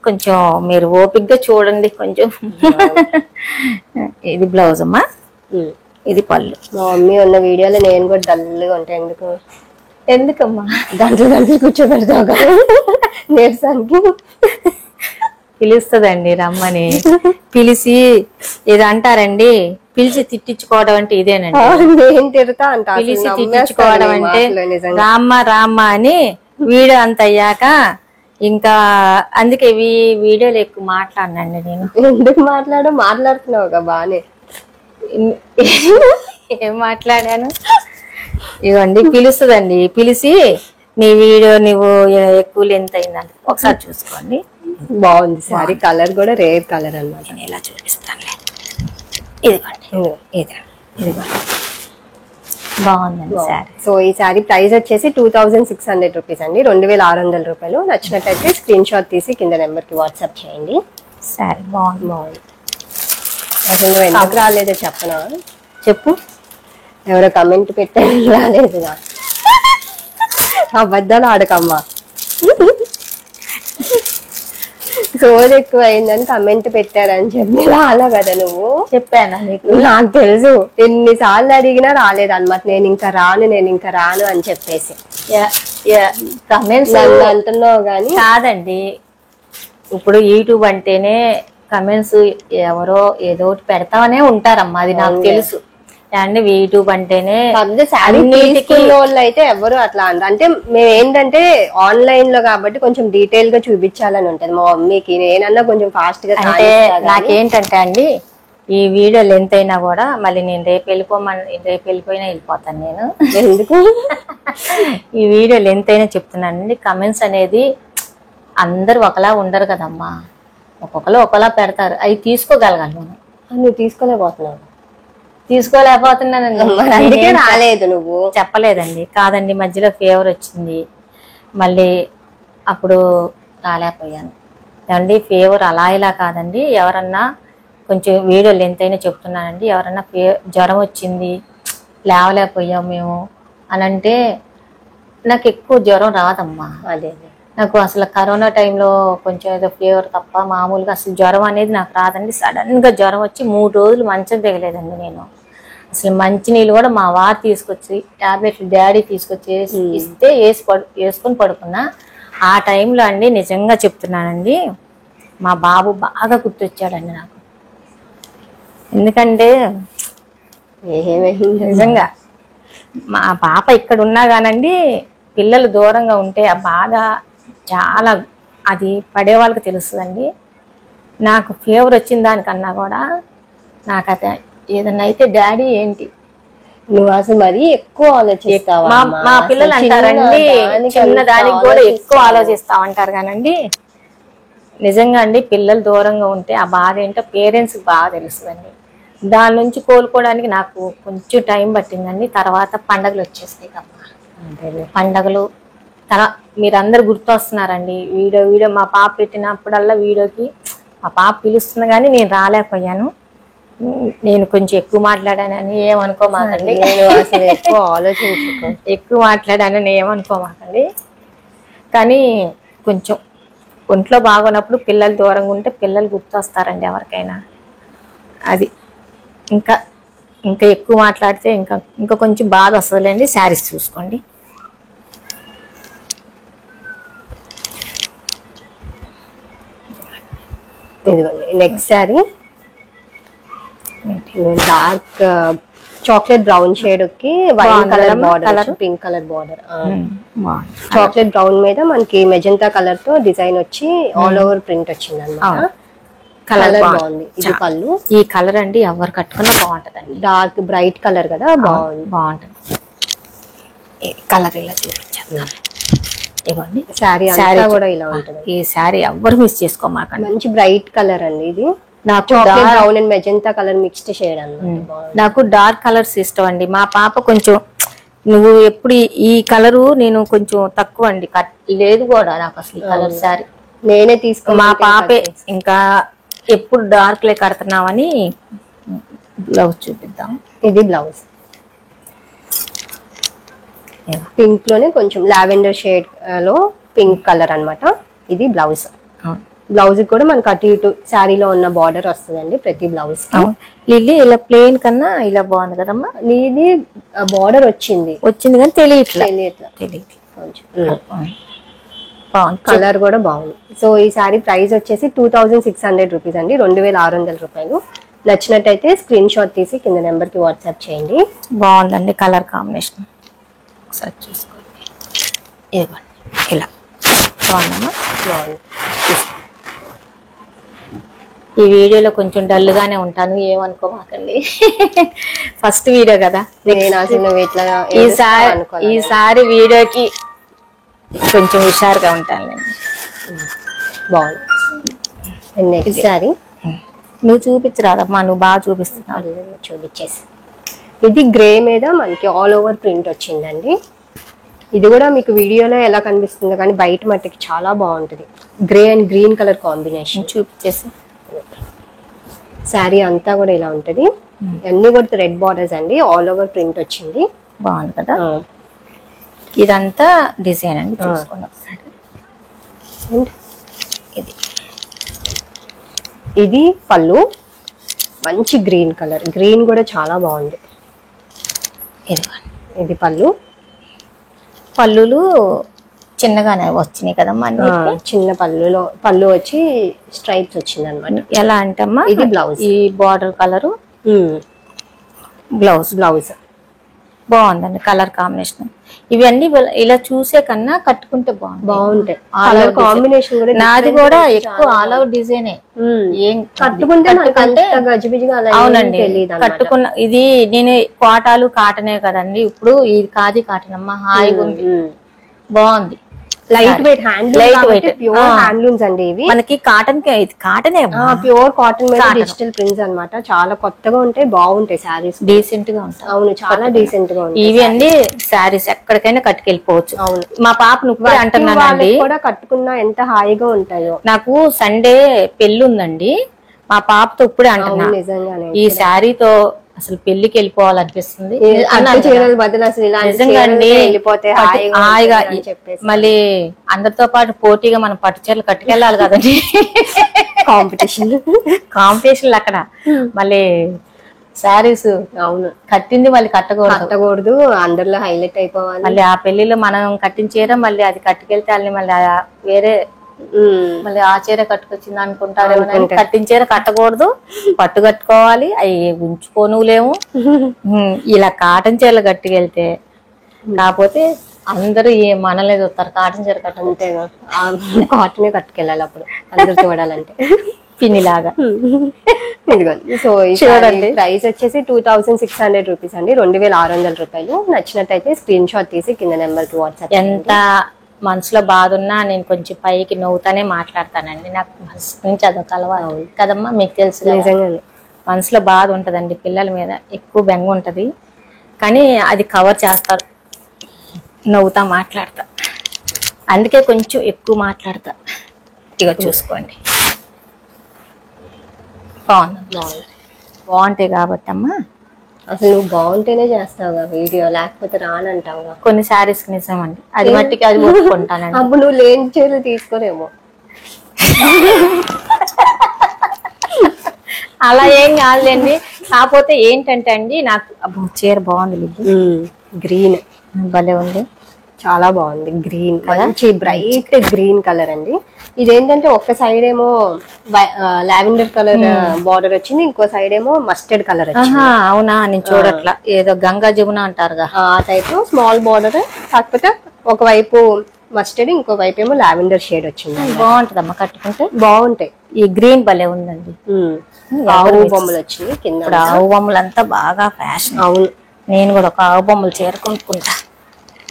[SPEAKER 2] కొంచెం మీరు ఓపిక్ గా చూడండి కొంచెం. ఇది బ్లౌజ్ అమ్మా, ఇది పళ్ళు.
[SPEAKER 1] మా మమ్మీ ఉన్న వీడియోలో నేను కూడా డల్గా ఉంటాయి. ఎందుకమ్మా దాంట్లో కూర్చోబెడతావు కదా నీరసానికి.
[SPEAKER 2] పిలుస్తుందండి రమ్మని. పిలిచి ఇది అంటారండి, పిలిచి తిట్టించుకోవడం అంటే ఇదేనండి.
[SPEAKER 1] నేను తిడతా అంట,
[SPEAKER 2] పిలిచి తిట్టించుకోవడం అంటే రామ్మ రామ్మ అని. వీడియో అంత అయ్యాక ఇంకా అందుకే వీడియోలు ఎక్కువ మాట్లాడినండి నేను.
[SPEAKER 1] ఎందుకు మాట్లాడుతున్నావుగా బానే.
[SPEAKER 2] ఏం మాట్లాడాను? ఇవ్వండి పిలుస్తుందండి, పిలిచి నీ వీడియో నువ్వు ఎక్కువ లెంత్ అయిందండి ఒకసారి చూసుకోండి.
[SPEAKER 1] బాగుంది సారీ, కలర్ కూడా రేర్ కలర్ అన్నమాట.
[SPEAKER 2] నేను ఇలా చూపిస్తానులే. ఇదిగోండి ఇదిగోండి బాగుందండి సారీ.
[SPEAKER 1] సో ఈ సారీ ప్రైస్ వచ్చేసి 2600 రూపీస్ అండి, 2600 రూపాయలు. నచ్చినట్టయితే స్క్రీన్ షాట్ తీసి కింద నెంబర్ కి వాట్సాప్ చేయండి.
[SPEAKER 2] సారీ బాగుంది.
[SPEAKER 1] అసలు నువ్వు ఎందుకు రాలేదో చెప్పనా?
[SPEAKER 2] చెప్పు.
[SPEAKER 1] ఎవరో కమెంట్ పెట్టే రాలేదుగా. అబద్ధాలు ఆడకమ్మా. సోది ఎక్కువ అయిందని కమెంట్ పెట్టారని చెప్పి రాలా కదా నువ్వు.
[SPEAKER 2] చెప్పానా నీకు?
[SPEAKER 1] నాకు తెలుసు, ఎన్నిసార్లు అడిగినా రాలేదు అనమాట. నేను ఇంకా రాను అని చెప్పేసి
[SPEAKER 2] కమెంట్స్
[SPEAKER 1] అంటున్నావు గానీ.
[SPEAKER 2] కాదండి, ఇప్పుడు యూట్యూబ్ అంటేనే కమెంట్స్ ఎవరో ఏదో ఒకటి పెడతామనే ఉంటారమ్మా, అది నాకు తెలుసు. అండ్ యూట్యూబ్ అంటేనే
[SPEAKER 1] వాళ్ళు అయితే ఎవరు అట్లా అంటే మేము ఏంటంటే ఆన్లైన్ లో కాబట్టి కొంచెం డీటెయిల్ గా చూపించాలని ఉంటది మా మమ్మీకి. నేనన్నా కొంచెం ఫాస్ట్ గా.
[SPEAKER 2] అంటే నాకేంటంటే అండి, ఈ వీడియో లెంత్ అయినా కూడా మళ్ళీ నేను రేపు వెళ్ళిపోయినా వెళ్ళిపోతాను నేను.
[SPEAKER 1] ఎందుకు?
[SPEAKER 2] ఈ వీడియో లెంత్ అయినా చెప్తున్నానండి. కమెంట్స్ అనేది అందరు ఒకలా ఉండరు కదమ్మా, ఒక్కొక్కరు ఒకలా పెడతారు, అవి తీసుకోగలగాలి మనం.
[SPEAKER 1] నువ్వు
[SPEAKER 2] తీసుకోలేకపోతున్నానండి,
[SPEAKER 1] అందుకే రాలేదు. నువ్వు
[SPEAKER 2] చెప్పలేదండి. కాదండి, మధ్యలో ఫీవర్ వచ్చింది, మళ్ళీ అప్పుడు రాలేకపోయాను అండి. ఫీవర్ అలా ఇలా కాదండి, ఎవరన్నా కొంచెం వీడియో లెంత్ అయినా చెప్తున్నానండి. ఎవరన్నా జ్వరం వచ్చింది లేవలేకపోయాం మేము అని అంటే, నాకు ఎక్కువ జ్వరం రాదమ్మా.
[SPEAKER 1] అదే
[SPEAKER 2] నాకు అసలు కరోనా టైంలో కొంచెం ఏదో ఫీవర్ తప్ప మామూలుగా అసలు జ్వరం అనేది నాకు రాదండి. సడన్ గా జ్వరం వచ్చి 3 రోజులు మంచం దిగలేదండి నేను. అసలు మంచినీళ్ళు కూడా మా వారు తీసుకొచ్చి, టాబ్లెట్లు డాడీ తీసుకొచ్చి ఇస్తే వేసుకొని పడుకున్నా. ఆ టైంలో అండి నిజంగా చెప్తున్నానండి, మా బాబు బాగా గుర్తొచ్చాడండి నాకు. ఎందుకంటే నిజంగా మా పాప ఇక్కడ ఉన్నా కానండి, పిల్లలు దూరంగా ఉంటే ఆ బాధ చాలా, అది పడే వాళ్ళకి తెలుస్తుందండి. నాకు ఫీవర్ వచ్చిన దానికన్నా కూడా నాకు అదే ఏదన్నా అయితే డాడీ ఏంటి
[SPEAKER 1] నువ్వు అసలు మరీ ఎక్కువ ఆలోచిస్తావా?
[SPEAKER 2] మా పిల్లలు అంటారండి, చిన్న దానికి కూడా ఎక్కువ ఆలోచిస్తావు అంటారు కానండి. నిజంగా అండి, పిల్లలు దూరంగా ఉంటే ఆ బాధ ఏంటో పేరెంట్స్ బాగా తెలుస్తుందండి. దాని నుంచి కోలుకోవడానికి నాకు కొంచెం టైం పట్టిందండి. తర్వాత పండగలు వచ్చేస్తాయి కమ్మా. పండగలు మీరందరు గుర్తొస్తున్నారండి. వీడియో మా పాప పెట్టినప్పుడల్లా వీడియోకి మా పాప పిలుస్తుంది కానీ నేను రాలేకపోయాను. నేను కొంచెం ఎక్కువ మాట్లాడానని ఏమనుకోమాకండి. ఎక్కువ మాట్లాడానని ఏమనుకోమాకండి. కానీ కొంచెం ఒంట్లో బాగున్నప్పుడు పిల్లలు దూరంగా ఉంటే పిల్లలు గుర్తొస్తారండి ఎవరికైనా. అది ఇంకా ఎక్కువ మాట్లాడితే ఇంకా కొంచెం బాధ వస్తుందిలేండి. శారీస్ చూసుకోండి.
[SPEAKER 1] Next saree dark chocolate brown shade కి white colour border, pink colour border, chocolate brown మీద మనకి మెజెంటా కలర్ తో డిజైన్ వచ్చి ఆల్ ఓవర్ ప్రింట్ వచ్చింది అన్నమాట. కలర్ బాగుంది. ఇది పళ్ళు.
[SPEAKER 2] ఈ కలర్ అండి ఎవరు కట్టుకున్నా బాగుంటదండి.
[SPEAKER 1] డార్క్ బ్రైట్ కలర్ కదా, బాగుంటది.
[SPEAKER 2] కలర్ ఇలా చూపించాను. ఇవ్వండి
[SPEAKER 1] శారీ కూడా ఇలా ఉంటుంది.
[SPEAKER 2] ఈ శారీ ఎవ్వరు మిస్ చేసుకోమాకండి.
[SPEAKER 1] మంచి బ్రైట్ కలర్ అండి ఇది.
[SPEAKER 2] నాకు
[SPEAKER 1] brown and magenta colour mixed shade అన్నమాట.
[SPEAKER 2] నాకు డార్క్ కలర్స్ ఇష్టం అండి. మా పాప కొంచెం నువ్వు ఎప్పుడు ఈ కలరు నేను కొంచెం తక్కువ అండి, లేదు కూడా నాకు అసలు కలర్ శారీ
[SPEAKER 1] నేనే తీసుకో.
[SPEAKER 2] మా పాపే ఇంకా ఎప్పుడు డార్క్ లే కడుతున్నామని. బ్లౌజ్ చూపిద్దాం.
[SPEAKER 1] ఇది బ్లౌజ్ పింక్ లోనే కొంచెం లావెండర్ షేడ్ లో పింక్ కలర్ అన్నమాట. ఇది బ్లౌజ్. బ్లౌజ్ కూడా మనకు అటు ఇటు శారీలో ఉన్న బార్డర్ వస్తుందండి ప్రతి బ్లౌజ్.
[SPEAKER 2] లిల్లీ ఇలా ప్లెయిన్ కన్నా ఇలా బాగుంది కదమ్మా.
[SPEAKER 1] నీది బార్డర్ వచ్చింది
[SPEAKER 2] కానీ తెలియట్లా
[SPEAKER 1] కొంచెం.
[SPEAKER 2] బాగుంది,
[SPEAKER 1] కలర్ కూడా బాగుంది. సో ఈ సారీ ప్రైస్ వచ్చేసి 2600 రూపీస్ అండి, 2600 రూపాయలు. నచ్చినట్టయితే స్క్రీన్ షాట్ తీసి కింద నెంబర్ కి వాట్సాప్ చేయండి.
[SPEAKER 2] బాగుందండి కలర్ కాంబినేషన్, ఒకసారి చూసుకోండి. ఇదిగోండి ఇలా బాగుందమ్మా.
[SPEAKER 1] బాగుంది.
[SPEAKER 2] ఈ వీడియోలో కొంచెం డల్ గానే ఉంటాను, ఏమనుకోమాకండి. ఫస్ట్ వీడియో కదా.
[SPEAKER 1] నేను అసలు ఇట్లా
[SPEAKER 2] ఈసారి వీడియోకి కొంచెం హుషారుగా ఉంటాను.
[SPEAKER 1] బాగుంది. నెక్స్ట్ సారీ
[SPEAKER 2] నువ్వు చూపించరాదమ్మా, నువ్వు బాగా చూపిస్తున్నావు.
[SPEAKER 1] చూపించేసి ఇది గ్రే మీద మనకి ఆల్ ఓవర్ ప్రింట్ వచ్చిందండి. ఇది కూడా మీకు వీడియోలో ఎలా కనిపిస్తుందో కానీ బయట మట్టికి చాలా బాగుంటుంది. Grey and green colour combination.
[SPEAKER 2] చూపించేసి
[SPEAKER 1] శారీ అంతా కూడా ఇలా ఉంటది. అన్ని కూడా రెడ్ బార్డర్స్ అండి, ఆల్ ఓవర్ ప్రింట్ వచ్చింది.
[SPEAKER 2] బాగుంది కదా. ఇదంతా డిజైన్ అండి, చూసుకోండి ఒకసారి.
[SPEAKER 1] ఇది పళ్ళు, మంచి గ్రీన్ కలర్, గ్రీన్ కూడా చాలా బాగుంది. ఇది
[SPEAKER 2] పళ్ళులు చిన్నగానే వచ్చినాయి కదమ్మా.
[SPEAKER 1] చిన్న పళ్ళు వచ్చి స్ట్రైప్స్ వచ్చింది అనమాట.
[SPEAKER 2] ఎలా అంటే అమ్మా,
[SPEAKER 1] ఇది బ్లౌజ్,
[SPEAKER 2] ఈ బార్డర్ కలరు బ్లౌజ్ బాగుందండి. కలర్ కాంబినేషన్ ఇవన్నీ ఇలా చూసే కన్నా కట్టుకుంటే బాగుంటాయి.
[SPEAKER 1] కలర్ కాంబినేషన్ కూడా
[SPEAKER 2] నాది కూడా ఎక్కువ ఆల్ అవుట్ డిజైనే. ఏం
[SPEAKER 1] కట్టుకుంటే గజిబిజిగా
[SPEAKER 2] అవునండి కట్టుకున్న. ఇది నేను కోటాలు కాటనే కదండి. ఇప్పుడు ఇది ఖాదీ కాటన్ అమ్మా, హాయిగా ఉంది, బాగుంది.
[SPEAKER 1] లైట్ వెయిట్ ప్యూర్ హ్యాండ్లూమ్స్ అండి ఇవి.
[SPEAKER 2] మనకి కాటన్ కాటనే,
[SPEAKER 1] ప్యూర్ కాటన్ మీద డిజిటల్ ప్రింట్స్ అన్నమాట. చాలా కొత్తగా ఉంటాయి, బాగుంటాయి శారీస్,
[SPEAKER 2] డీసెంట్ గా ఉంటాయి.
[SPEAKER 1] అవును, చాలా డీసెంట్ గా ఉంటాయి.
[SPEAKER 2] ఇవి అన్ని శారీస్ ఎక్కడికైనా కట్టుకెళ్ళిపోవచ్చు. అవును, మా పాపను ఇప్పుడే అంటున్నానండి,
[SPEAKER 1] కూడా కట్టుకున్నా ఎంత హాయిగా ఉంటాయో.
[SPEAKER 2] నాకు సండే పెళ్లి ఉందండి, మా పాపతో ఇప్పుడే అంటున్నా,
[SPEAKER 1] నిజంగానే
[SPEAKER 2] ఈ శారీతో అసలు పెళ్లికి వెళ్ళిపోవాలనిపిస్తుంది. హాయిగా మళ్ళీ అందరితో పాటు పోటీగా మనం పట్టు చీరలు కట్టుకెళ్ళాలి కదండి. కాంపిటీషన్ అక్కడ మళ్ళీ శారీస్. అవును, కట్టింది మళ్ళీ కట్టకూడదు,
[SPEAKER 1] అందరిలో హైలైట్ అయిపోవాలి.
[SPEAKER 2] మళ్ళీ ఆ పెళ్లిలో మనం కట్టించేరా, మళ్ళీ అది కట్టుకెళ్తే వాళ్ళని మళ్ళీ వేరే మళ్ళీ ఆ చీర కట్టుకొచ్చింది అనుకుంటారు. కట్టించీర కట్టకూడదు, పట్టు కట్టుకోవాలి, అవి ఉంచుకోనులేము. ఇలా కాటన్ చీరలు కట్టుకెళ్తే కాకపోతే అందరూ మనలే చూస్తారు, కాటన్ చీర కట్టుకుంటే
[SPEAKER 1] కాటనే కట్టుకెళ్ళాలి అప్పుడు అందరు చూడాలంటే
[SPEAKER 2] పిన్నిలాగా.
[SPEAKER 1] సో చూడండి, ప్రైస్ వచ్చేసి 2600 రూపీస్ అండి, 2600 రూపాయలు. నచ్చినట్టయితే స్క్రీన్ షాట్ తీసి కింద నెంబర్ కి వాట్సాప్.
[SPEAKER 2] ఎంత మనసులో బాధ ఉన్నా నేను కొంచెం పైకి నవ్వుతానే మాట్లాడతానండి. నాకు ఫస్ట్ నుంచి అదొక అలవాటు కదమ్మా, మీకు తెలుసు.
[SPEAKER 1] నిజంగానే
[SPEAKER 2] మనసులో బాధ ఉంటదండి, పిల్లల మీద ఎక్కువ బెంగ ఉంటది, కానీ అది కవర్ చేస్తారు, నవ్వుతా మాట్లాడతా. అందుకే కొంచెం ఎక్కువ మాట్లాడతా. ఇక చూసుకోండి, బాగుంటాయి కాబట్టి అమ్మా.
[SPEAKER 1] అసలు నువ్వు బాగుంటేనే చేస్తావుగా వీడియో, లేకపోతే రానంటావుగా.
[SPEAKER 2] కొన్ని శారీస్ నిజమండి, అది మట్టికి అది ఒప్పుకుంటానండి.
[SPEAKER 1] అప్పుడు నువ్వు లేని చీరలు తీసుకోరేమో.
[SPEAKER 2] అలా ఏం కాదులేండి, కాకపోతే ఏంటంటే అండి నాకు చీర బాగుంది,
[SPEAKER 1] గ్రీన్
[SPEAKER 2] భలే ఉంది,
[SPEAKER 1] చాలా బాగుంది. గ్రీన్ మంచి బ్రైట్ గ్రీన్ కలర్ అండి. ఇదేంటంటే ఒక సైడ్ ఏమో లావెండర్ కలర్ బార్డర్ వచ్చింది, ఇంకో సైడ్ ఏమో మస్టర్డ్ కలర్ వచ్చింది.
[SPEAKER 2] అవునా, నేను చూడట్లా, ఏదో గంగా జమున అంటారుగా
[SPEAKER 1] ఆ టైప్ లో స్మాల్ బార్డర్, కాకపోతే ఒకవైపు మస్టర్డ్, ఇంకో వైపు ఏమో లావెండర్ షేడ్ వచ్చింది.
[SPEAKER 2] బాగుంటదమ్మా, కట్టుకుంటే
[SPEAKER 1] బాగుంటాయి.
[SPEAKER 2] ఈ గ్రీన్ భలే ఉందండి.
[SPEAKER 1] ఆవు బొమ్మలు వచ్చింది కింద,
[SPEAKER 2] ఆవు బొమ్మలు అంతా బాగా ఫ్యాషన్.
[SPEAKER 1] అవును,
[SPEAKER 2] నేను కూడా ఒక ఆవు బొమ్మలు చీర కొనుక్కుంటా.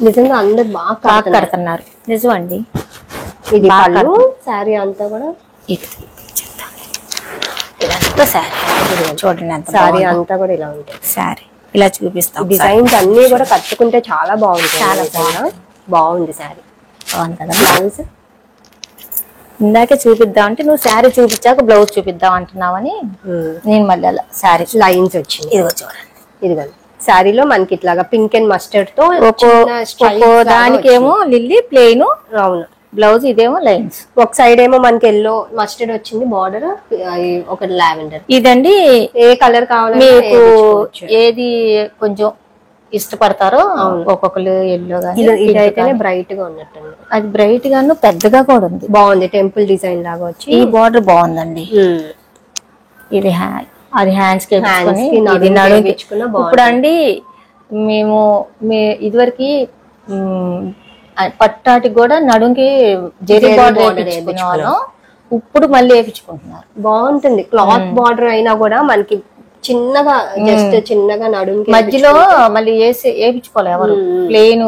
[SPEAKER 1] నిజంగా అందరు బాగా
[SPEAKER 2] కడుతున్నారు, నిజం అండి.
[SPEAKER 1] ఇది పళ్ళు, శారీ అంతా కూడా
[SPEAKER 2] ఇదంతా శారీ చూడండి,
[SPEAKER 1] శారీ అంతా కూడా ఇలా ఉంటుంది.
[SPEAKER 2] శారీ ఇలా చూపిస్తాం,
[SPEAKER 1] డిజైన్స్ అన్ని కూడా కట్టుకుంటే చాలా బాగుంటుంది. చాలా బాగుంది శారీ,
[SPEAKER 2] బాగుంది కదా. బ్లౌజ్ ఇందాకే చూపిద్దాం అంటే నువ్వు శారీ చూపించాక బ్లౌజ్ చూపిద్దాం అంటున్నావని నేను మళ్ళీ అలా శారీ
[SPEAKER 1] లైన్స్ వచ్చింది.
[SPEAKER 2] ఇదిగో చూడండి,
[SPEAKER 1] ఇదిగోండి శారీలో మనకి ఇట్లాగా పింక్ అండ్ మస్టర్డ్ తో
[SPEAKER 2] దానికేమో లిల్లీ ప్లెయిన్.
[SPEAKER 1] అవును,
[SPEAKER 2] బ్లౌజ్ ఇదేమో లైన్స్.
[SPEAKER 1] ఒక సైడ్ ఏమో మనకి ఎల్లో మస్టర్డ్ వచ్చింది బార్డర్, ఒకటి లావెండర్.
[SPEAKER 2] ఇదండి
[SPEAKER 1] ఏ కలర్ కావాలి
[SPEAKER 2] మీకు, ఏది కొంచెం ఇష్టపడతారో ఒక్కొక్కరు ఎల్లో గానీ
[SPEAKER 1] ఇదైతేనే బ్రైట్ గా ఉన్నట్టుంది.
[SPEAKER 2] అది బ్రైట్ గాను పెద్దగా కూడా ఉంది,
[SPEAKER 1] బాగుంది. టెంపుల్ డిజైన్ లాగా వచ్చి
[SPEAKER 2] ఈ బార్డర్ బాగుందండి. ఇది అది హ్యాండ్స్ కి ఇది నడుము. ఇప్పుడు అండి మేము ఇదివరకు పట్టాటికి కూడా నడుంకి జెరీ బార్డర్ వేయించుకునే వాళ్ళం, ఇప్పుడు మళ్ళీ వేయించుకుంటున్నారు.
[SPEAKER 1] బాగుంటుంది. క్లాత్ బార్డర్ అయినా కూడా మనకి చిన్నగా జస్ట్ చిన్నగా నడుంకి
[SPEAKER 2] మధ్యలో మళ్ళీ వేయించుకోవాలి ఎవరు, ప్లెయిన్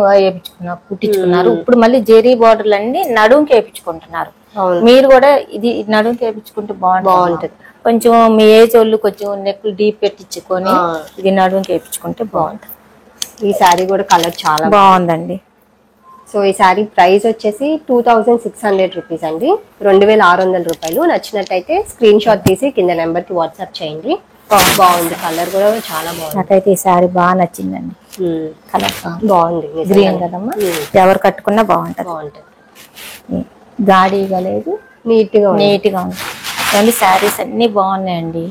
[SPEAKER 2] కుట్టించుకున్నారు. ఇప్పుడు మళ్ళీ జెరీ బార్డర్లు అన్ని నడుంకి వేయించుకుంటున్నారు. మీరు కూడా ఇది నడుంకి వేయించుకుంటే బాగుంటుంది. కొంచెం మీ ఏజ్ వాళ్ళు కొంచెం నెక్లు డీప్ పెట్టించుకొని ఇది నడుంకి వేయించుకుంటే బాగుంటుంది.
[SPEAKER 1] ఈ శారీ కూడా కలర్ చాలా
[SPEAKER 2] బాగుందండి.
[SPEAKER 1] సో ఈ శారీ ప్రైస్ వచ్చేసి 2600 రూపీస్ అండి, 2600 రూపాయలు. నచ్చినట్టయితే స్క్రీన్ షాట్ తీసి కింద నెంబర్ కి వాట్సాప్ చేయండి. బాగుంది, కలర్ కూడా చాలా బాగుంది.
[SPEAKER 2] నాకైతే ఈ శారీ బాగా నచ్చిందండి. కలర్
[SPEAKER 1] బాగుంది,
[SPEAKER 2] గ్రీన్ కదమ్మా, ఎవరు కట్టుకున్నా బాగుంటది. గాడిగా లేదు, నీట్ గా ఉంది. శారీస్ అన్ని బాగున్నాయండి.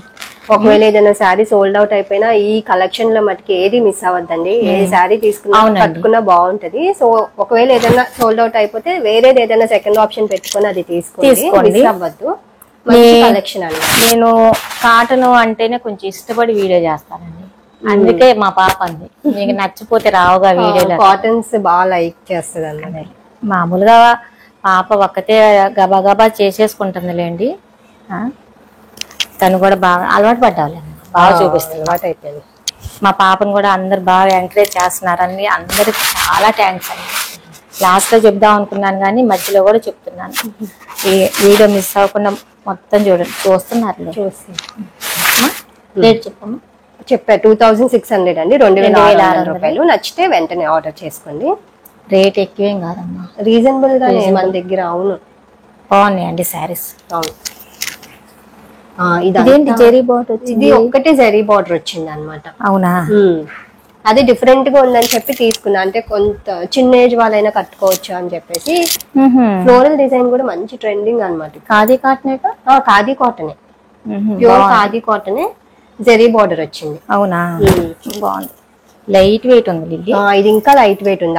[SPEAKER 1] ఒకవేళ ఏదైనా శారీ సోల్డ్ అవుట్ అయిపోయినా ఈ కలెక్షన్ లో మటుకు ఏది మిస్ అవ్వద్దండి. ఏ శారీ తీసుకున్నా కట్టుకున్నా బాగుంటది. సో ఒకవేళ ఏదైనా సోల్డ్ అవుట్ అయిపోతే వేరేది ఏదైనా సెకండ్ ఆప్షన్ పెట్టుకుని అది తీసుకోండి, మిస్ అవ్వద్దు. కలెక్షన్ అండి.
[SPEAKER 2] నేను కాటన్ అంటేనే కొంచెం ఇష్టపడి వీడియో చేస్తానండి, అందుకే మా పాప అంది మీకు నచ్చిపోతే రావుగా వీడియోలో.
[SPEAKER 1] కాటన్స్ బాగా లైక్ చేస్తుంది అన్నది.
[SPEAKER 2] మామూలుగా పాప ఒక్కతే గబా గబా చేసేసుకుంటుందిలేండి, తను కూడా బాగా అలవాటు పడ్డాలి, బాగా చూపిస్తుంది.
[SPEAKER 1] అలవాటు అయిపోయింది.
[SPEAKER 2] మా పాపను కూడా అందరు బాగా ఎంకరేజ్ చేస్తున్నారని అందరికి చాలా థ్యాంక్స్ అండి. లాస్ట్ లో చెప్దాం అనుకున్నాను కానీ మధ్యలో కూడా చెప్తున్నాను, ఈ వీడియో మిస్ అవ్వకుండా మొత్తం చూడండి. చూస్తున్నారు రేట్ చెప్పమ్మా.
[SPEAKER 1] చెప్పా 2600 అండి, 2600 రూపాయలు. నచ్చితే వెంటనే ఆర్డర్ చేసుకోండి.
[SPEAKER 2] రేట్ ఎక్కువేం కాదమ్మా,
[SPEAKER 1] రీజనబుల్ గానే మన దగ్గర. అవును,
[SPEAKER 2] బాగున్నాయండి శారీస్.
[SPEAKER 1] అవును.
[SPEAKER 2] ఇదేంటి జెరీ బార్డర్?
[SPEAKER 1] ఇది ఒక్కటే జెరీ బార్డర్ వచ్చింది అనమాట.
[SPEAKER 2] అవునా,
[SPEAKER 1] అది డిఫరెంట్ గా ఉందని చెప్పి తీసుకున్నా. అంటే కొంత చిన్న ఏజ్ వాళ్ళైనా కట్టుకోవచ్చు అని చెప్పేసి. ఫ్లోరల్ డిజైన్ కూడా మంచి ట్రెండింగ్ అనమాట.
[SPEAKER 2] ఖాదీ కాటన్,
[SPEAKER 1] ఖాదీ కాటనే, ప్యూర్ ఖాదీ కాటనే, జెరీ బార్డర్ వచ్చింది.
[SPEAKER 2] అవునా, బాగుంది. లైట్ వెయిట్ ఉంది లిల్లీ.
[SPEAKER 1] ఇది ఇంకా లైట్ వెయిట్ ఉంది.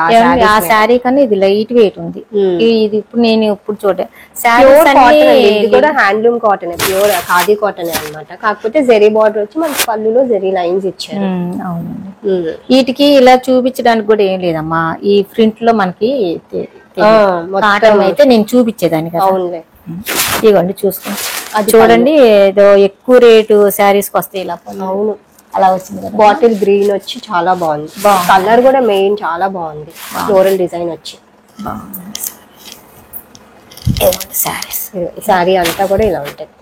[SPEAKER 2] ఆ శారీ కన్నా ఇది లైట్ వెయిట్ ఉంది. ఇది ఇప్పుడు నేను ఇప్పుడు చూడండి,
[SPEAKER 1] ఇది కూడా handloom cotton, pure khadi cotton అన్నమాట. కాకపోతే జెరీ బార్డర్ వచ్చి మనకి పళ్ళులో జెరీ లైన్స్ ఇచ్చారు.
[SPEAKER 2] అవునండి. వీటికి ఇలా చూపించడానికి కూడా ఏం లేదమ్మా, ఈ ప్రింట్ లో మనకి కాటన్ అయితే నేను చూపించేదాన్ని కదా.
[SPEAKER 1] అవునులే,
[SPEAKER 2] ఇవ్వండి చూసుకోండి. చూడండి ఏదో ఎక్కువ రేటు శారీస్ కి వస్తాయి ఇలా.
[SPEAKER 1] అవును,
[SPEAKER 2] అలా వచ్చింది కదా.
[SPEAKER 1] బాటిల్ గ్రీన్ వచ్చి చాలా బాగుంది. కలర్ కూడా మెయిన్ చాలా బాగుంది. ఫ్లోరల్ డిజైన్ వచ్చి శారీ అంతా కూడా ఇలా ఉంటది.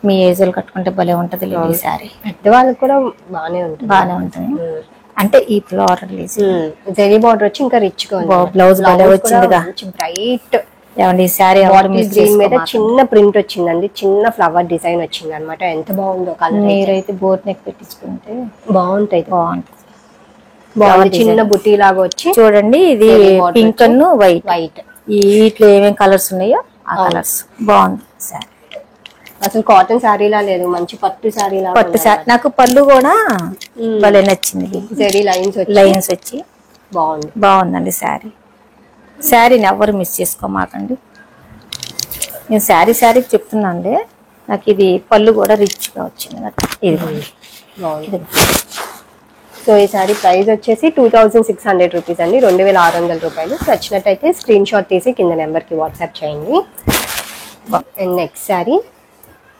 [SPEAKER 2] మీ ఏజ్ లో కట్టుకుంటే భలే ఉంటది ఈ శారీ.
[SPEAKER 1] పెద్దవాళ్ళకి కూడా బాగానే ఉంటుంది.
[SPEAKER 2] అంటే ఈ ఫ్లోరల్
[SPEAKER 1] జెరీ బార్డర్ వచ్చి ఇంకా రిచ్ గా
[SPEAKER 2] బ్లౌజ్ భలే వచ్చిందిగా,
[SPEAKER 1] బ్రైట్.
[SPEAKER 2] ఏమండి ఈ శారీ
[SPEAKER 1] గ్రీన్ మీద చిన్న ప్రింట్ వచ్చిందండి, చిన్న ఫ్లవర్ డిజైన్ వచ్చింది అనమాట. ఎంత బాగుందో కలర్.
[SPEAKER 2] మీరైతే బోట్ నెక్ పెట్టించుకుంటే
[SPEAKER 1] బాగుంటది.
[SPEAKER 2] బాగుంది,
[SPEAKER 1] చిన్న బుటీ లాగా వచ్చి.
[SPEAKER 2] చూడండి ఇది పింక్ అన్ను వైట్. వీటిలో ఏమేమి కలర్స్ ఉన్నాయో ఆ కలర్స్. బాగుంది శారీ,
[SPEAKER 1] అసలు కాటన్ శారీలా లేదు, మంచి పట్టు శారీలా.
[SPEAKER 2] పట్టు శారీ. నాకు పళ్ళు కూడా భలే నచ్చింది,
[SPEAKER 1] జెరీ లైన్స్
[SPEAKER 2] వచ్చి బాగుందండి శారీ. శారీని ఎవరు మిస్ చేసుకోమాకండి. నేను శారీకి చెప్తున్నాండి, నాకు ఇది పళ్ళు కూడా రిచ్ గా వచ్చింది. నాకు ఇది బాగుంది.
[SPEAKER 1] సో ఈ శారీ ప్రైస్ వచ్చేసి 2600 రూపీస్ అండి, 2600 రూపాయలు. నచ్చినట్టయితే స్క్రీన్ షాట్ తీసి కింద నెంబర్ కి వాట్సాప్ చేయండి. అండ్ నెక్స్ట్ శారీ,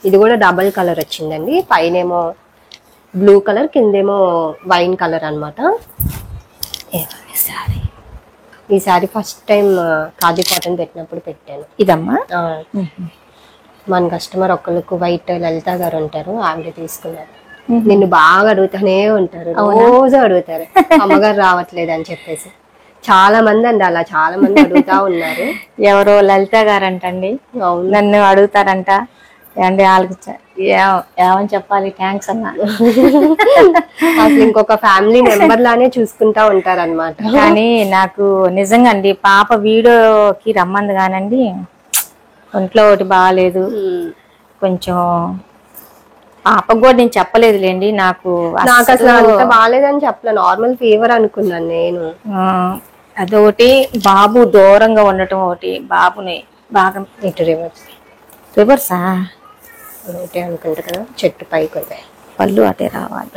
[SPEAKER 1] ఇది కూడా డబల్ కలర్ వచ్చిందండి. పైనేమో బ్లూ కలర్, కిందేమో వైన్ కలర్ అనమాట.
[SPEAKER 2] శారీ
[SPEAKER 1] ఈ sari first time khadi cotton పెట్టినప్పుడు పెట్టాను.
[SPEAKER 2] ఇదమ్మా
[SPEAKER 1] మన కస్టమర్ ఒకళ్ళకు వైట్ లలిత గారు ఉంటారు, ఆవిడ తీసుకున్నారు. నిన్ను బాగా అడుగుతానే ఉంటారు, రోజు అడుగుతారు అమ్మగారు రావట్లేదు అని చెప్పేసి. చాలా మంది అండి అలా, చాలా మంది అడుగుతా ఉన్నారు.
[SPEAKER 2] ఎవరో లలిత గారు అంటండి నన్ను అడుగుతారంట. అండి వాళ్ళకి ఏమని చెప్పాలి, థ్యాంక్స్ అన్నా.
[SPEAKER 1] అసలు ఇంకొక ఫ్యామిలీ మెంబర్ లానే చూసుకుంటా ఉంటారు అనమాట.
[SPEAKER 2] కానీ నాకు నిజంగా అండి పాప వీడియోకి రమ్మంది కానండి, ఒంట్లో ఒకటి బాగాలేదు, కొంచెం పాపకు కూడా నేను చెప్పలేదులేండి, నాకు
[SPEAKER 1] అసలు అంత బాగాలేదని చెప్పలే, నార్మల్ ఫీవర్ అనుకున్నాను నేను.
[SPEAKER 2] అదొకటి, బాబు దూరంగా ఉండటం ఒకటి, బాబుని బాగా
[SPEAKER 1] ఇటు
[SPEAKER 2] రివర్సా
[SPEAKER 1] ఒకటి అనుకుంటా కదా, చెట్టు పైకి
[SPEAKER 2] పళ్ళు అటే రావాలి.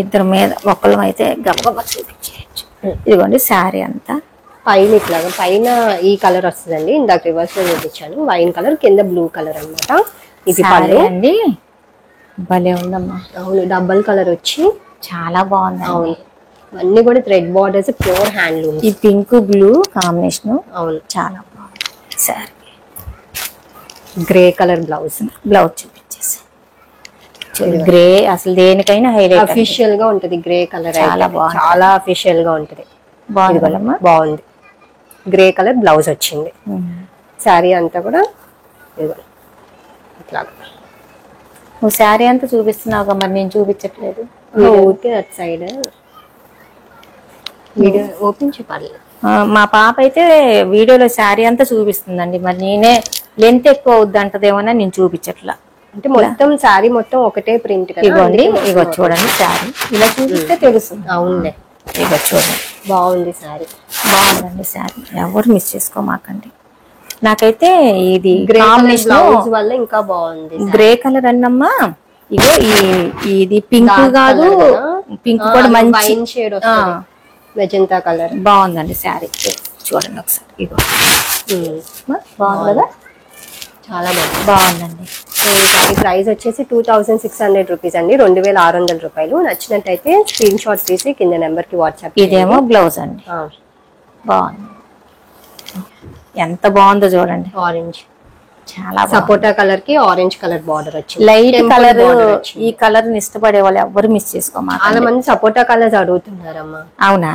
[SPEAKER 2] ఇద్దరు మీద ఒకళ్ళం అయితే గబగబా చూపించేయచ్చు. ఇదిగోండి శారీ అంతా
[SPEAKER 1] పైన ఇట్లాగా, పైన ఈ కలర్ వస్తుందండి, ఇందాక రివర్స్ లో చూపించాను, వైన్ కలర్, కింద బ్లూ కలర్ అనమాట. ఇది పళ్ళు
[SPEAKER 2] అండి, భలే ఉందమ్మా.
[SPEAKER 1] అవును, డబల్ కలర్ వచ్చి
[SPEAKER 2] చాలా బాగుంది.
[SPEAKER 1] అవును, అన్ని కూడా థ్రెడ్ బార్డర్స్, ప్యూర్ హ్యాండ్లూమ్.
[SPEAKER 2] ఈ పింక్ బ్లూ కాంబినేషన్
[SPEAKER 1] అవును,
[SPEAKER 2] చాలా బాగుంది. శారీ
[SPEAKER 1] గ్రే కలర్ బ్లౌజ్
[SPEAKER 2] చూపించేసి, గ్రే అసలు దేనికైనా హైలైట్,
[SPEAKER 1] అఫీషియల్ గా ఉంటది. గ్రే కలర్
[SPEAKER 2] చాలా బాగుంది,
[SPEAKER 1] చాలా అఫీషియల్ గా ఉంటది. బాగుంది. గ్రే కలర్ బ్లౌజ్ వచ్చింది. శారీ అంతా కూడా
[SPEAKER 2] నువ్వు శారీ అంతా చూపిస్తున్నావు, మరి నేను చూపించట్లేదు.
[SPEAKER 1] ఊరికే అటు సైడ్ వీడియో ఓపెన్ చెప్పాలి.
[SPEAKER 2] మా పాప అయితే వీడియోలో శారీ అంతా చూపిస్తుందండి, మరి నేనే లెంత్ ఎక్కువ అవుద్ది అంటదేమన్నా నేను చూపించట్లా.
[SPEAKER 1] అంటే మొత్తం శారీ మొత్తం ఒకటే ప్రింట్.
[SPEAKER 2] ఇగోండి, ఇగో చూడండి శారీ ఇలా చూపిస్తే తెలుస్తుంది.
[SPEAKER 1] అవునులే,
[SPEAKER 2] ఇగో చూడండి,
[SPEAKER 1] బాగుంది శారీ.
[SPEAKER 2] బాగుందండి శారీ, ఎవరు మిస్ చేసుకోమాకండి. నాకైతే ఇది
[SPEAKER 1] బ్లౌజ్ వల్ల ఇంకా బాగుంది.
[SPEAKER 2] గ్రే కలర్ అన్నమ్మా, ఇగో ఇది పింక్ కాదు, పింక్ కూడా మంచి
[SPEAKER 1] వైన్ షేడ్ వస్తుంది, మెజంతా కలర్.
[SPEAKER 2] బాగుందండి శారీ, చూడండి ఒకసారి. ఇగో బాగుంది కదా,
[SPEAKER 1] చాలా
[SPEAKER 2] బాగుందండి.
[SPEAKER 1] ఈ ప్రైస్ వచ్చేసి 2600 రూపీస్ అండి, 2600 రూపాయలు. నచ్చినట్టయితే స్క్రీన్ షాట్ తీసి కింద నెంబర్ కి వాట్సాప్.
[SPEAKER 2] ఇదేమో బ్లౌజ్ అండి, బాగుంది. ఎంత బాగుందో చూడండి,
[SPEAKER 1] ఆరెంజ్,
[SPEAKER 2] చాలా
[SPEAKER 1] సపోటా కలర్ కి ఆరెంజ్ కలర్ బార్డర్ వచ్చింది.
[SPEAKER 2] లైట్ కలర్, ఈ కలర్ ని ఇష్టపడే వాళ్ళు ఎవరు మిస్ చేసుకోమా.
[SPEAKER 1] చాలా మంది సపోటా కలర్స్ అడుగుతున్నారమ్మా.
[SPEAKER 2] అవునా,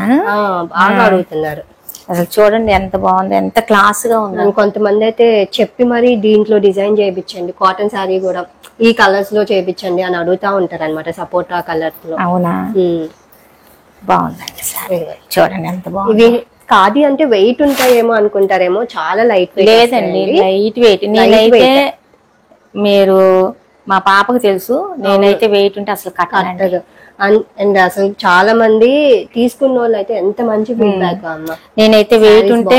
[SPEAKER 1] బాగా అడుగుతున్నారు.
[SPEAKER 2] అసలు చూడండి ఎంత బాగుంది, ఎంత క్లాస్ గా ఉంది.
[SPEAKER 1] కొంతమంది అయితే చెప్పి మరి దీంట్లో డిజైన్ చేయించండి, కాటన్ శారీ కూడా ఈ కలర్స్ లో చేయించండి అని అడుగుతా ఉంటారు అనమాట, సపోటా కలర్స్ లో.
[SPEAKER 2] అవునా, బాగుందండి శారీ, చూడండి ఎంత బాగుంది.
[SPEAKER 1] ఇవి ఖాదీ అంటే వెయిట్ ఉంటాయేమో అనుకుంటారేమో, చాలా లైట్ వెయిట్.
[SPEAKER 2] లేదండి, లైట్ వెయిట్. నేనైతే మీరు మా పాపకు తెలుసు, నేనైతే వెయిట్ ఉంటే అసలు కట్టదు.
[SPEAKER 1] అండ్ అసలు చాలా మంది తీసుకున్న వాళ్ళు అయితే ఎంత మంచి ఫీడ్బ్యాక్ అమ్మ.
[SPEAKER 2] నేనైతే వెయిట్ ఉంటే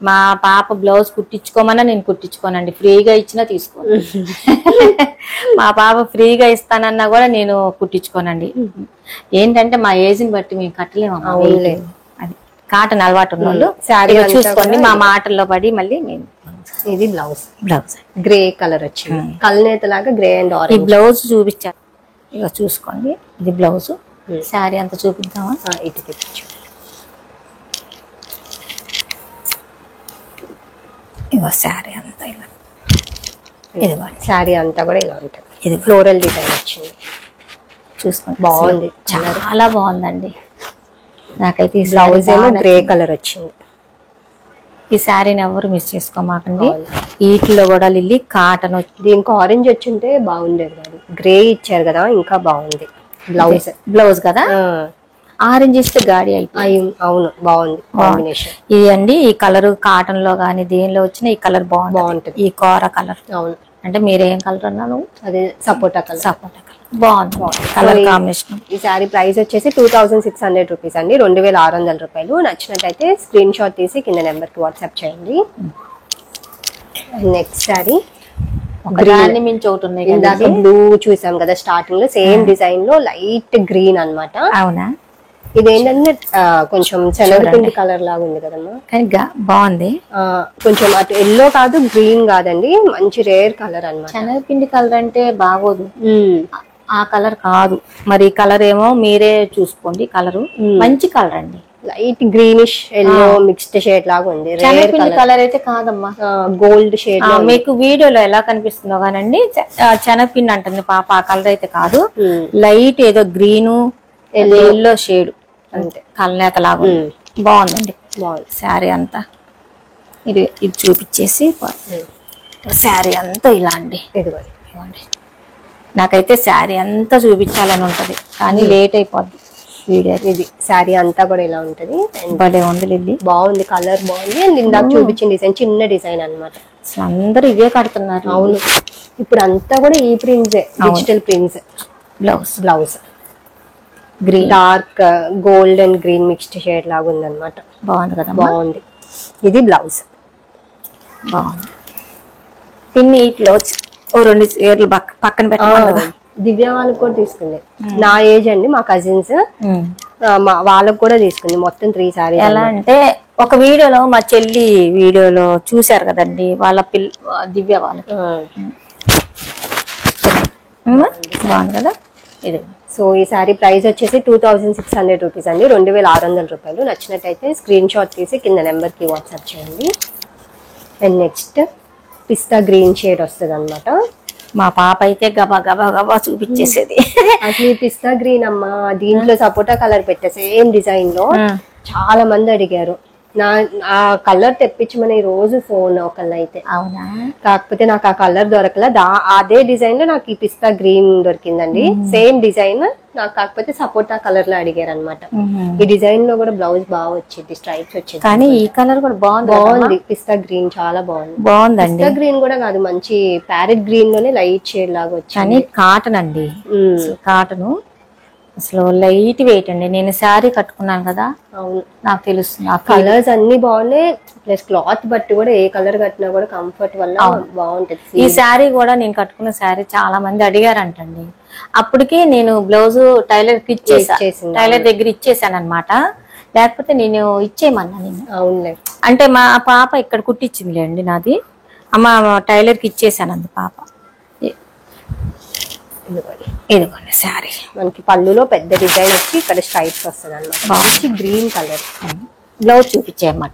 [SPEAKER 2] మా పాప బ్లౌజ్ కుట్టించుకోమన్నా నేను కుట్టించుకోనండి, ఫ్రీగా ఇచ్చినా తీసుకోను. మా పాప ఫ్రీగా ఇస్తానన్నా కూడా నేను కుట్టించుకోనండి. ఏంటంటే మా ఏజ్ ని బట్టి మేము కట్టలేము. అది కాటన్ అలవాటు ఉన్న వాళ్ళు శారీ చూసుకోండి, మా మాటల్లో పడి మళ్ళీ నేను.
[SPEAKER 1] ఇది బ్లౌజ్ గ్రే కలర్ వచ్చింది, కల్నేత లాగా గ్రే అండ్ ఆరెంజ్.
[SPEAKER 2] ఈ బ్లౌజ్ చూపించాను, ఇక చూసుకోండి. ఇది బ్లౌజ్, శారీ అంతా చూపిద్దామా?
[SPEAKER 1] ఇటు తెచ్చు.
[SPEAKER 2] ఇగో శారీ అంతా ఇలా, ఇది
[SPEAKER 1] శారీ అంతా కూడా ఇలా ఉంటుంది. ఇది ఫ్లోరల్ డిజైన్ వచ్చింది,
[SPEAKER 2] చూసుకోండి.
[SPEAKER 1] బాగుంది,
[SPEAKER 2] చాలా బాగుందండి. నాకైతే ఈ
[SPEAKER 1] బ్లౌజ్ ఏమో గ్రే కలర్ వచ్చింది.
[SPEAKER 2] ఈ శారీని ఎవరు మిస్ చేసుకోమాకండి. వీటిలో కూడా లిల్లీ కాటన్
[SPEAKER 1] దీనికి ఆరెంజ్ వచ్చింటే బాగుండేది కాదు, గ్రే ఇచ్చారు కదా ఇంకా బాగుంది.
[SPEAKER 2] బ్లౌజ్ కదా, ఆరెంజ్ ఇస్తే గాడి అయిపోయింది.
[SPEAKER 1] అవును, బాగుంది కాంబినేషన్.
[SPEAKER 2] ఇది అండి, ఈ కలర్ కాటన్ లో గానీ దేనిలో వచ్చినా ఈ కలర్ బాగుంటుంది. ఈ కోర కలర్.
[SPEAKER 1] అవును,
[SPEAKER 2] అంటే మీరేం కలర్ అన్నాను?
[SPEAKER 1] అదే సపోటా కలర్.
[SPEAKER 2] సపోటా కలర్ బాగుంది కలర్ కాంబినేషన్.
[SPEAKER 1] ఈ శారీ ప్రైస్ వచ్చేసి 2600 రూపీస్ అండి, 2600 రూపాయలు. నచ్చినట్టయితే స్క్రీన్ షాట్ తీసి కింద నెంబర్ కి వాట్సాప్ చేయండి. నెక్స్ట్ శారీ
[SPEAKER 2] మించి ఒకటి ఉన్నాయి,
[SPEAKER 1] ఇందాక బ్లూ చూసాం కదా స్టార్టింగ్ లో, సేమ్ డిజైన్ లో లైట్ గ్రీన్ అన్నమాట.
[SPEAKER 2] అవునా,
[SPEAKER 1] ఇదేంటంటే కొంచెం శనగపిండి కలర్ లాగా ఉంది కదమ్మా,
[SPEAKER 2] కానీ బాగుంది.
[SPEAKER 1] కొంచెం అటు ఎల్లో కాదు గ్రీన్ కాదండి, మంచి రేర్ కలర్ అన్నమాట.
[SPEAKER 2] శనగపిండి కలర్ అంటే బాగోదు, ఆ కలర్ కాదు. మరి కలర్ ఏమో మీరే చూసుకోండి. కలర్ మంచి కలర్ అండి,
[SPEAKER 1] light greenish yellow mixed shade లాగా ఉంది.
[SPEAKER 2] శనగపిండి కలర్ అయితే కాదమ్మా,
[SPEAKER 1] గోల్డ్ షేడ్.
[SPEAKER 2] మీకు వీడియోలో ఎలా కనిపిస్తుందో కానండి, శనగపిండి అంటుంది పాప, ఆ కలర్ అయితే కాదు. లైట్ ఏదో గ్రీను ఎల్లో షేడ్ అంతే, కలనేత లాగా బాగుందండి. బాగుంది శారీ అంతా. ఇది చూపించేసి శారీ అంతా ఇలా అండి. ఇదిగోండి, నాకైతే శారీ అంతా చూపించాలని ఉంటది కానీ లేట్ అయిపోద్ది వీడియో.
[SPEAKER 1] ఇది శారీ అంతా కూడా ఇలా ఉంటది.
[SPEAKER 2] భలే ఉంది లిల్లీ,
[SPEAKER 1] బాగుంది, కలర్ బాగుంది. అండ్ ఇందాక చూపించిన డిజైన్ చిన్న డిజైన్ అన్నమాట.
[SPEAKER 2] అసలు అందరూ ఇవే కడుతున్నారు.
[SPEAKER 1] అవును, ఇప్పుడు అంతా కూడా ఈ prints, digital prints. Blouse
[SPEAKER 2] green,
[SPEAKER 1] dark gold and green mixed shade లాగా ఉందన్నమాట.
[SPEAKER 2] బాగుంది కదా,
[SPEAKER 1] బాగుంది. ఇది బ్లౌజ్
[SPEAKER 2] బాగుంది. పిన్ని ఇట్లో ఓ 2 చీరలు పక్కన పెట్టాలి.
[SPEAKER 1] దివ్య వాళ్ళకి కూడా తీసుకుంది, నా ఏజ్ అండి, మా కజిన్స్ వాళ్ళకి కూడా తీసుకుంది. మొత్తం 3 సారీస్.
[SPEAKER 2] ఎలా అంటే ఒక వీడియోలో మా చెల్లి వీడియోలో చూసారు కదండి, వాళ్ళ దివ్య వాళ్ళకి బాగుంది కదా ఇది.
[SPEAKER 1] సో ఈ సారీ ప్రైస్ వచ్చేసి 2600 రూపీస్ అండి, 2600 రూపాయలు. నచ్చినట్టయితే స్క్రీన్ షాట్ తీసి కింద నెంబర్ కి వాట్సాప్ చేయండి. And next pista green shade వస్తుంది అనమాట.
[SPEAKER 2] మా పాప అయితే గబా గబా గబా చూపించేసేది.
[SPEAKER 1] అసలు ఈ పిస్తా గ్రీన్ అమ్మా, దీంట్లో సపోటా కలర్ పెట్టే సేమ్ డిజైన్ లో చాలా మంది అడిగారు. ఆ కలర్ తెప్పించమని రోజు ఫోన్ ఒకళ్ళు అయితే.
[SPEAKER 2] అవునా?
[SPEAKER 1] కాకపోతే నాకు ఆ కలర్ దొరకల. అదే డిజైన్ లో నాకు ఈ పిస్తా గ్రీన్ దొరికిందండి, సేమ్ డిజైన్. నాకు కాకపోతే సపోటా కలర్ లో అడిగారు అనమాట. ఈ డిజైన్ లో కూడా బ్లౌజ్ బాగా వచ్చింది, స్ట్రైప్స్ వచ్చింది.
[SPEAKER 2] కానీ ఈ కలర్ కూడా
[SPEAKER 1] బాగుంది. పిస్తా గ్రీన్ చాలా బాగుందండి. పిస్తా గ్రీన్ కూడా కాదు, మంచి ప్యారెట్ గ్రీన్ లోనే లైట్ షేడ్ లాగా వచ్చింది.
[SPEAKER 2] కానీ కాటన్ అండి, కాటన్ అసలు లైట్ వెయిట్ అండి. నేను శారీ కట్టుకున్నాను కదా,
[SPEAKER 1] అవును
[SPEAKER 2] నాకు తెలుస్తుంది.
[SPEAKER 1] కలర్స్ అన్ని బాగున్నాయి, ప్లస్ క్లాత్ బట్టి కూడా ఏ కలర్ కట్టినా కూడా కంఫర్ట్ వల్ల బాగుంటది.
[SPEAKER 2] ఈ శారీ కూడా నేను కట్టుకున్న శారీ చాలా మంది అడిగారంటండి. అప్పటికే నేను బ్లౌజ్ టైలర్ కి ఇచ్చేసాను, టైలర్ దగ్గర ఇచ్చేసాను అనమాట. లేకపోతే నేను ఇచ్చేయమన్నా నేను.
[SPEAKER 1] అవునులే,
[SPEAKER 2] అంటే మా పాప ఇక్కడ కుట్టించింది అండి నాది. అమ్మ టైలర్ కి ఇచ్చేసాను అంది పాప. ఇదిగోండి శారీ.
[SPEAKER 1] మనకి పళ్ళులో పెద్ద డిజైన్ వచ్చి ఇక్కడ స్ట్రైప్స్ వస్తుంది అనమాట. Green colour.
[SPEAKER 2] బ్లౌజ్ చూపించేయమాట.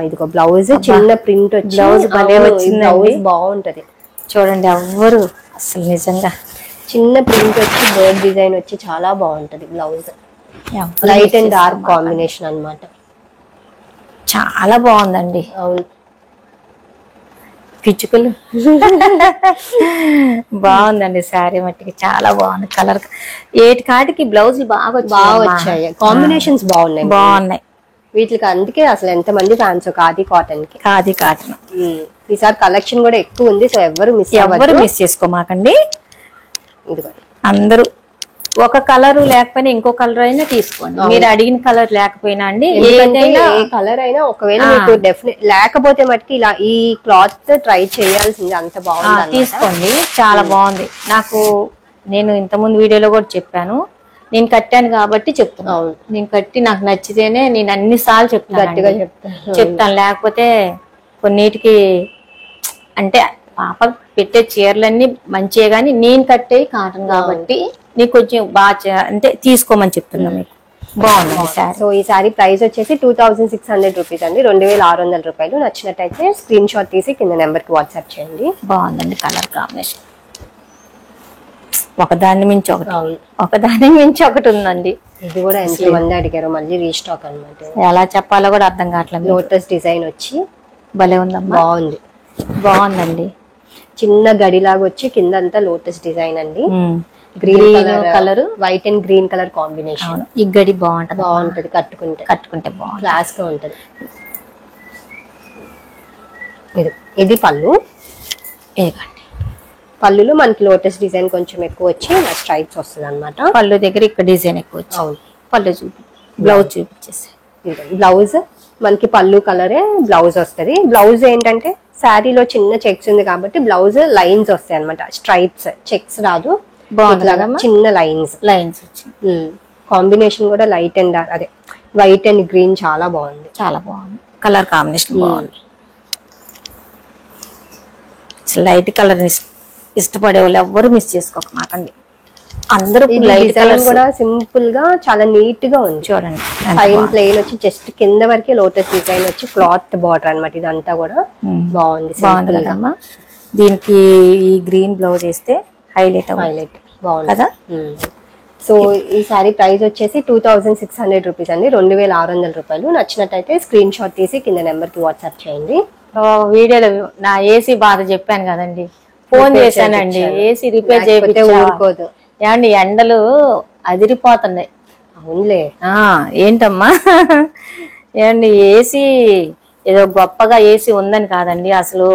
[SPEAKER 1] ఇదిగో బ్లౌజ్ చిన్న ప్రింట్ వచ్చి
[SPEAKER 2] బ్లౌజ్ భలే వచ్చింది,
[SPEAKER 1] బాగుంటది
[SPEAKER 2] చూడండి. ఎవ్వరు అసలు నిజంగా
[SPEAKER 1] చిన్న ప్రింట్ వచ్చి బర్డ్ డిజైన్ వచ్చి చాలా బాగుంటది blouse. Light and dark combination అన్నమాట.
[SPEAKER 2] చాలా బాగుందండి.
[SPEAKER 1] అవును,
[SPEAKER 2] పిచ్చుకలు బాగుందండి శారీ మట్టికి, చాలా బాగుంది. కలర్ ఏటి కాటికి బ్లౌజ్ బాగా
[SPEAKER 1] వచ్చాయి, కాంబినేషన్స్ బాగున్నాయి వీటికి. అందుకే అసలు ఎంత మంది ఫ్యాన్స్ ఖాదీ కాటన్ కి.
[SPEAKER 2] ఖాదీ కాటన్
[SPEAKER 1] ఈసారి కలెక్షన్ కూడా ఎక్కువ ఉంది, సో ఎవరు మిస్ చేసుకోమాకండి.
[SPEAKER 2] అందరూ ఒక కలర్ లేకపోయినా ఇంకో కలర్ అయినా తీసుకోండి. మీరు అడిగిన కలర్ లేకపోయినా అండి,
[SPEAKER 1] ఏ కలర్ అయినా ఒకవేళ మీకు డెఫినెట్ లేకపోతే మటుకు ఇలా ఈ క్లాత్ ట్రై చేయాల్సింది, అంత బాగుంది,
[SPEAKER 2] తీసుకోండి. చాలా బాగుంది. నాకు నేను ఇంతకుముందు వీడియోలో కూడా చెప్పాను, నేను కట్టాను కాబట్టి చెప్తున్నాను. నేను కట్టి నాకు నచ్చితేనే నేను అన్ని సార్లు చెప్తాను. లేకపోతే కొన్నిటికి అంటే పాప పెట్టే చీరలన్నీ మంచిగా, కానీ నేను కట్టే కాటన్ కాబట్టి నీకు కొంచెం బాగా అంటే తీసుకోమని చెప్తున్నా మీకు. బాగుంది సారీ.
[SPEAKER 1] సో ఈ సారీ ప్రైస్ వచ్చేసి 2600 రూపీస్ అండి, 2600 రూపాయలు. నచ్చినట్టయితే స్క్రీన్ షాట్ తీసి కింద నెంబర్ కి వాట్సాప్ చేయండి.
[SPEAKER 2] బాగుందండి కలర్ కాంబినేషన్, ఒకదాన్ని మించి ఒకటి ఉందండి.
[SPEAKER 1] ఇది కూడా ఎంత మంది అడిగారు, మళ్ళీ రీస్టాక్ అనమాట.
[SPEAKER 2] ఎలా చెప్పాలో కూడా అర్థం కావట్లేదు.
[SPEAKER 1] లోటస్ డిజైన్ వచ్చి
[SPEAKER 2] భలే ఉందమ్మా, బాగుందండి.
[SPEAKER 1] చిన్న గడిలాగా వచ్చి కింద అంతా లోటస్ డిజైన్ అండి.
[SPEAKER 2] Green colour,
[SPEAKER 1] white and green colour combination.
[SPEAKER 2] ఈ గడి బాగుంటది,
[SPEAKER 1] కట్టుకుంటే బాగుంది, క్లాస్ గా ఉంటది. ఇది పళ్ళు. పళ్ళులో మనకి లోటస్ డిజైన్ కొంచెం ఎక్కువ వచ్చి స్ట్రైప్స్ వస్తుంది అనమాట.
[SPEAKER 2] పళ్ళు దగ్గర ఇక్కడ డిజైన్ ఎక్కువ వచ్చి.
[SPEAKER 1] అవును,
[SPEAKER 2] పళ్ళు బ్లౌజ్ చూపించేసి.
[SPEAKER 1] బ్లౌజ్ మనకి పళ్ళు కలరే బ్లౌజ్ వస్తుంది. బ్లౌజ్ ఏంటంటే శారీలో చిన్న చెక్స్ ఉంది కాబట్టి బ్లౌజ్ లైన్స్ వస్తాయి అనమాట, స్ట్రైప్స్, చెక్స్ రాదు. చిన్న లైన్స్
[SPEAKER 2] వచ్చింది.
[SPEAKER 1] కాంబినేషన్ కూడా లైట్ అండ్ అదే వైట్ అండ్ గ్రీన్ చాలా బాగుంది,
[SPEAKER 2] కలర్ కాంబినేషన్ బాగుంది. లైట్ కలర్ ఇష్టపడే వాళ్ళు ఎవ్వరు మిస్ చేసుకోక మాకండి. అందరూ లైట్ కలర్ కూడా
[SPEAKER 1] సింపుల్ గా చాలా నీట్ గా ఉంది.
[SPEAKER 2] చూడండి,
[SPEAKER 1] పైన ప్లెయిన్ వచ్చి జస్ట్ కింద వరకే లోటస్ డిజైన్ వచ్చి క్లాత్ బార్డర్ అనమాట. ఇదంతా కూడా బాగుంది
[SPEAKER 2] కదమ్మా. దీనికి ఈ గ్రీన్ బ్లౌజ్ వేస్తే హైలైట్
[SPEAKER 1] బాగుంది కదా. సో ఈ సారీ ప్రైస్ వచ్చేసి 2600 రూపీస్ అండి, 2600 రూపాయలు. నచ్చినట్టయితే స్క్రీన్ షాట్ తీసి కింద నెంబర్ కి వాట్సాప్ చేయండి.
[SPEAKER 2] వీడియోలో నా ఏసీ బాధ చెప్పాను కదండి, ఫోన్ చేశానండి. ఏసీ రిపేర్ చేయకపోతే
[SPEAKER 1] ఊరుకోదు.
[SPEAKER 2] ఏమండి ఎండలు అదిరిపోతున్నాయి.
[SPEAKER 1] అవునులే,
[SPEAKER 2] ఏంటమ్మా ఏమండి ఏసీ ఏదో గొప్పగా ఏసీ ఉందని కాదండి, అసలు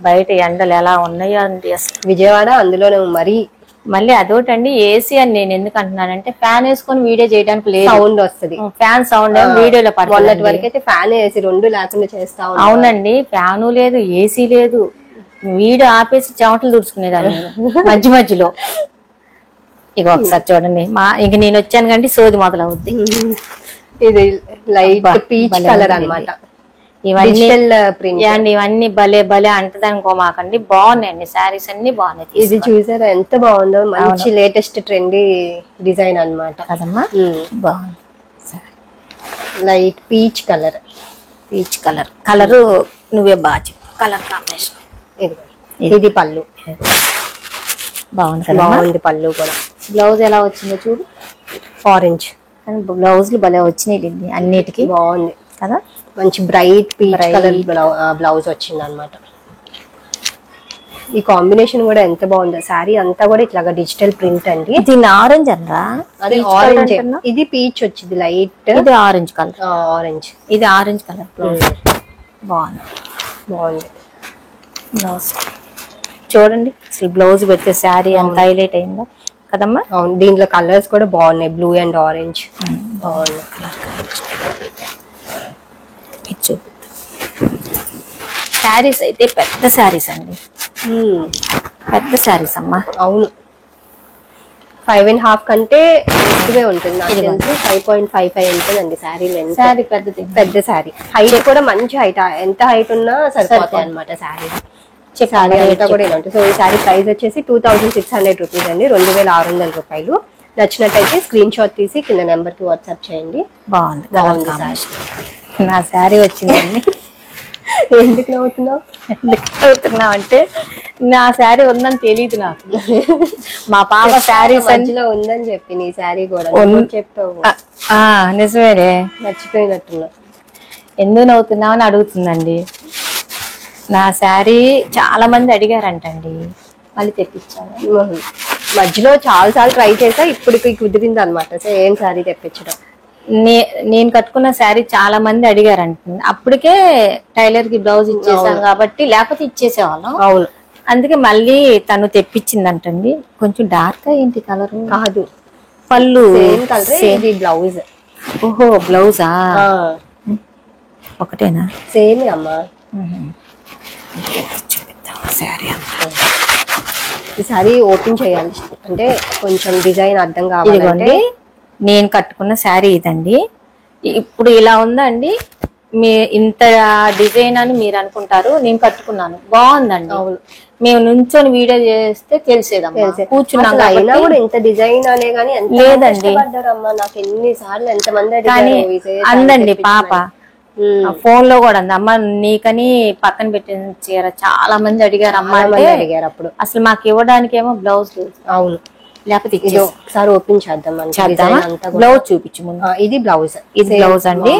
[SPEAKER 2] బయట ఎండలు ఎలా ఉన్నాయో అండి అసలు.
[SPEAKER 1] విజయవాడ అందులోనే మరీ.
[SPEAKER 2] మళ్ళీ అదొకటండి ఏసీ అని నేను ఎందుకు అంటున్నానంటే ఫ్యాన్ వేసుకొని వీడియో చేయడానికి లేదు,
[SPEAKER 1] సౌండ్ వస్తుంది.
[SPEAKER 2] ఫ్యాన్ సౌండ్ వీడియోలో
[SPEAKER 1] మొన్నటి వరకు అయితే ఫ్యాన్ ఏసీ రెండు లేకుండా చేస్తా ఉన్నాం.
[SPEAKER 2] అవునండి, ఫ్యాను లేదు, ఏసీ లేదు, వీడియో ఆపేసి చెమటలు తుడుచుకునేదాన్ని మధ్య మధ్యలో. ఇక ఒకసారి చూడండి, ఇంక నేను వచ్చాను కంటే సోది మొదలవుద్ది.
[SPEAKER 1] ఇది లైట్ పీచ్ కలర్ అన్నమాట.
[SPEAKER 2] ఇవన్నీ భలే భలే అంటదనుకో మాకండి, బాగున్నాయండి శారీస్ అన్ని బాగున్నాయి.
[SPEAKER 1] ఇది చూసారా ఎంత బాగుందో, మంచి లేటెస్ట్ ట్రెండీ డిజైన్ అన్నమాట
[SPEAKER 2] కదమ్మా. బాగుంది,
[SPEAKER 1] light peach colour.
[SPEAKER 2] Peach colour colour నువ్వే బాగా చెప్పు, కలర్ కాంబినేషన్.
[SPEAKER 1] ఇది పళ్ళు
[SPEAKER 2] బాగుంది,
[SPEAKER 1] బాగుంది పళ్ళు కూడా.
[SPEAKER 2] బ్లౌజ్ ఎలా వచ్చిందో చూడు,
[SPEAKER 1] ఆరెంజ్.
[SPEAKER 2] కానీ బ్లౌజ్లు భలే వచ్చినాయి అన్నిటికీ,
[SPEAKER 1] బాగుంది
[SPEAKER 2] కదా.
[SPEAKER 1] మంచి బ్రైట్ పీచ్ కలర్ బ్లౌజ్ వచ్చింది అన్నమాట. ఈ కాంబినేషన్ కూడా ఎంత బాగుందో. శారీ అంతా కూడా ఇట్లాగా డిజిటల్ ప్రింట్ అండి.
[SPEAKER 2] దీన్ని ఆరెంజ్ అనరా?
[SPEAKER 1] అది ఆరెంజ్. ఇది పీచ్ వచ్చింది లైట్,
[SPEAKER 2] ఇది ఆరెంజ్ కలర్.
[SPEAKER 1] ఆరెంజ్,
[SPEAKER 2] ఇది ఆరెంజ్ కలర్. బాగుంది,
[SPEAKER 1] బాగుంది
[SPEAKER 2] బ్లౌజ్ చూడండి. అసలు బ్లౌజ్ పెడితే శారీ అంత హైలైట్ అయిందో కదమ్మా.
[SPEAKER 1] అవును, దీంట్లో కలర్స్ కూడా బాగున్నాయి, బ్లూ అండ్ ఆరెంజ్. బాగుంది
[SPEAKER 2] శారీస్ అయితే పెద్ద శారీస్ అండి, పెద్ద శారీస్ అమ్మా.
[SPEAKER 1] అవును, 5.5 కంటే ఎక్కువే ఉంటుంది నాకు తెలిసి. 5.55 ఉంటుందండి శారీ లెంత్.
[SPEAKER 2] శారీ పెద్దది,
[SPEAKER 1] పెద్ద శారీ. హైట్ కూడా మంచి హైట్, ఎంత హైట్ ఉన్నా సరిపోతాయి అనమాట శారీ. శారీ అంతా కూడా ఇలా ఉంటుంది. సో ఈ శారీ ప్రైస్ వచ్చేసి 2600 రూపీస్ అండి, 2600 రూపాయలు. నచ్చినట్టయితే స్క్రీన్ షాట్ తీసి కింద నెంబర్ కి వాట్సాప్ చేయండి.
[SPEAKER 2] బాగుంది,
[SPEAKER 1] బాగుంది
[SPEAKER 2] నా శారీ వచ్చిందండి.
[SPEAKER 1] ఎందుకు నవ్వుతున్నావు?
[SPEAKER 2] నవ్వుతున్నావు అంటే నా శారీ ఉందని తెలియదు నాకు. మా పాప శారీ
[SPEAKER 1] సంచిలో ఉందని చెప్పి నీ శారీ కూడా చెప్పావు.
[SPEAKER 2] నిజమేనే,
[SPEAKER 1] మర్చిపోయినట్టున్నా.
[SPEAKER 2] ఎందుకు నవ్వుతున్నావు అని అడుగుతుందండి. నా శారీ చాలా మంది అడిగారంటండి, మళ్ళీ తెప్పించాను.
[SPEAKER 1] మధ్యలో చాలా సార్లు ట్రై చేసా, ఇప్పటికి కుదిరింది అనమాట సేమ్ శారీ తెప్పించడం.
[SPEAKER 2] నేను కట్టుకున్న శారీ చాలా మంది అడిగారంట. అప్పటికే టైలర్ కి బ్లౌజ్ ఇచ్చేసాను కాబట్టి, లేకపోతే ఇచ్చేసేవాళ్ళం.
[SPEAKER 1] అవును,
[SPEAKER 2] అందుకే మళ్ళీ తను తెప్పించిందంటండి. కొంచెం డార్క్ ఏంటి కలర్
[SPEAKER 1] కాదు,
[SPEAKER 2] పళ్ళు
[SPEAKER 1] సేమ్ బ్లౌజ్.
[SPEAKER 2] ఓహో, బ్లౌజా ఒకటేనా?
[SPEAKER 1] సేమ్ అమ్మా. ఈ సారీ ఓపెన్ చేయాలి అంటే కొంచెం డిజైన్ అర్థం కావాలంటే.
[SPEAKER 2] నేను కట్టుకున్న శారీ ఇదండి. ఇప్పుడు ఇలా ఉందండి, మీ ఇంత డిజైన్ అని మీరు అనుకుంటారు, నేను కట్టుకున్నాను బాగుందండి. మేము నుంచొని వీడియో చేస్తే తెలిసేదమ్మా, కూర్చున్నాం
[SPEAKER 1] అయినా కూడా ఇంత డిజైన్ అనే గానీ
[SPEAKER 2] లేదండి.
[SPEAKER 1] నాకు ఎన్ని సార్లు ఎంతమంది
[SPEAKER 2] కానీ అందండి పాప, ఫోన్ లో కూడా అంది, అమ్మ నీకని పక్కన పెట్టిన చీర చాలా మంది అడిగారు అమ్మ
[SPEAKER 1] అడిగారు. అప్పుడు
[SPEAKER 2] అసలు మాకు ఇవ్వడానికి ఏమో బ్లౌజ్ లేదు.
[SPEAKER 1] అవును,
[SPEAKER 2] లేకపోతే
[SPEAKER 1] ఒకసారి ఓపెన్ చేద్దాం.
[SPEAKER 2] బ్లౌజ్ చూపించు ముందు.
[SPEAKER 1] ఇది బ్లౌజ్,
[SPEAKER 2] ఇది బ్లౌజ్ అండి.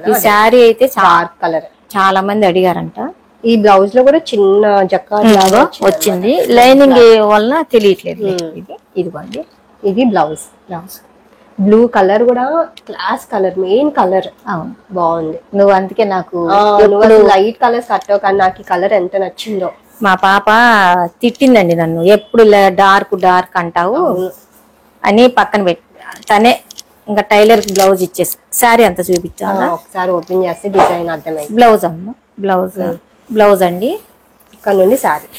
[SPEAKER 2] ఈ శారీ అయితే డార్క్ కలర్, చాలా మంది అడిగారంట.
[SPEAKER 1] ఈ బ్లౌజ్ లో కూడా చిన్న జక్కా
[SPEAKER 2] వచ్చింది, లైనింగ్ వలన తెలియట్లేదు. ఇదిగోండి,
[SPEAKER 1] ఇది బ్లౌజ్. బ్లూ కలర్ కూడా క్లాస్ కలర్, మెయిన్ కలర్.
[SPEAKER 2] అవును,
[SPEAKER 1] బాగుంది.
[SPEAKER 2] నువ్వు అందుకే నాకు
[SPEAKER 1] లైట్ కలర్స్ కట్టవు, కానీ నాకు ఈ కలర్ ఎంత నచ్చిందో.
[SPEAKER 2] మా పాప తిట్టిందండి నన్ను, ఎప్పుడు డార్క్ డార్క్ అంటావు అని. పక్కన పెట్టి తనే ఇంకా టైలర్ కి బ్లౌజ్ ఇచ్చేసి శారీ అంతా చూపించాను.
[SPEAKER 1] ఒకసారి ఓపెన్ చేస్తే డిజైన్ అర్థమైంది.
[SPEAKER 2] బ్లౌజ్ అమ్మ, బ్లౌజ్ అండి.
[SPEAKER 1] ఇక్కడ నుండి శారీ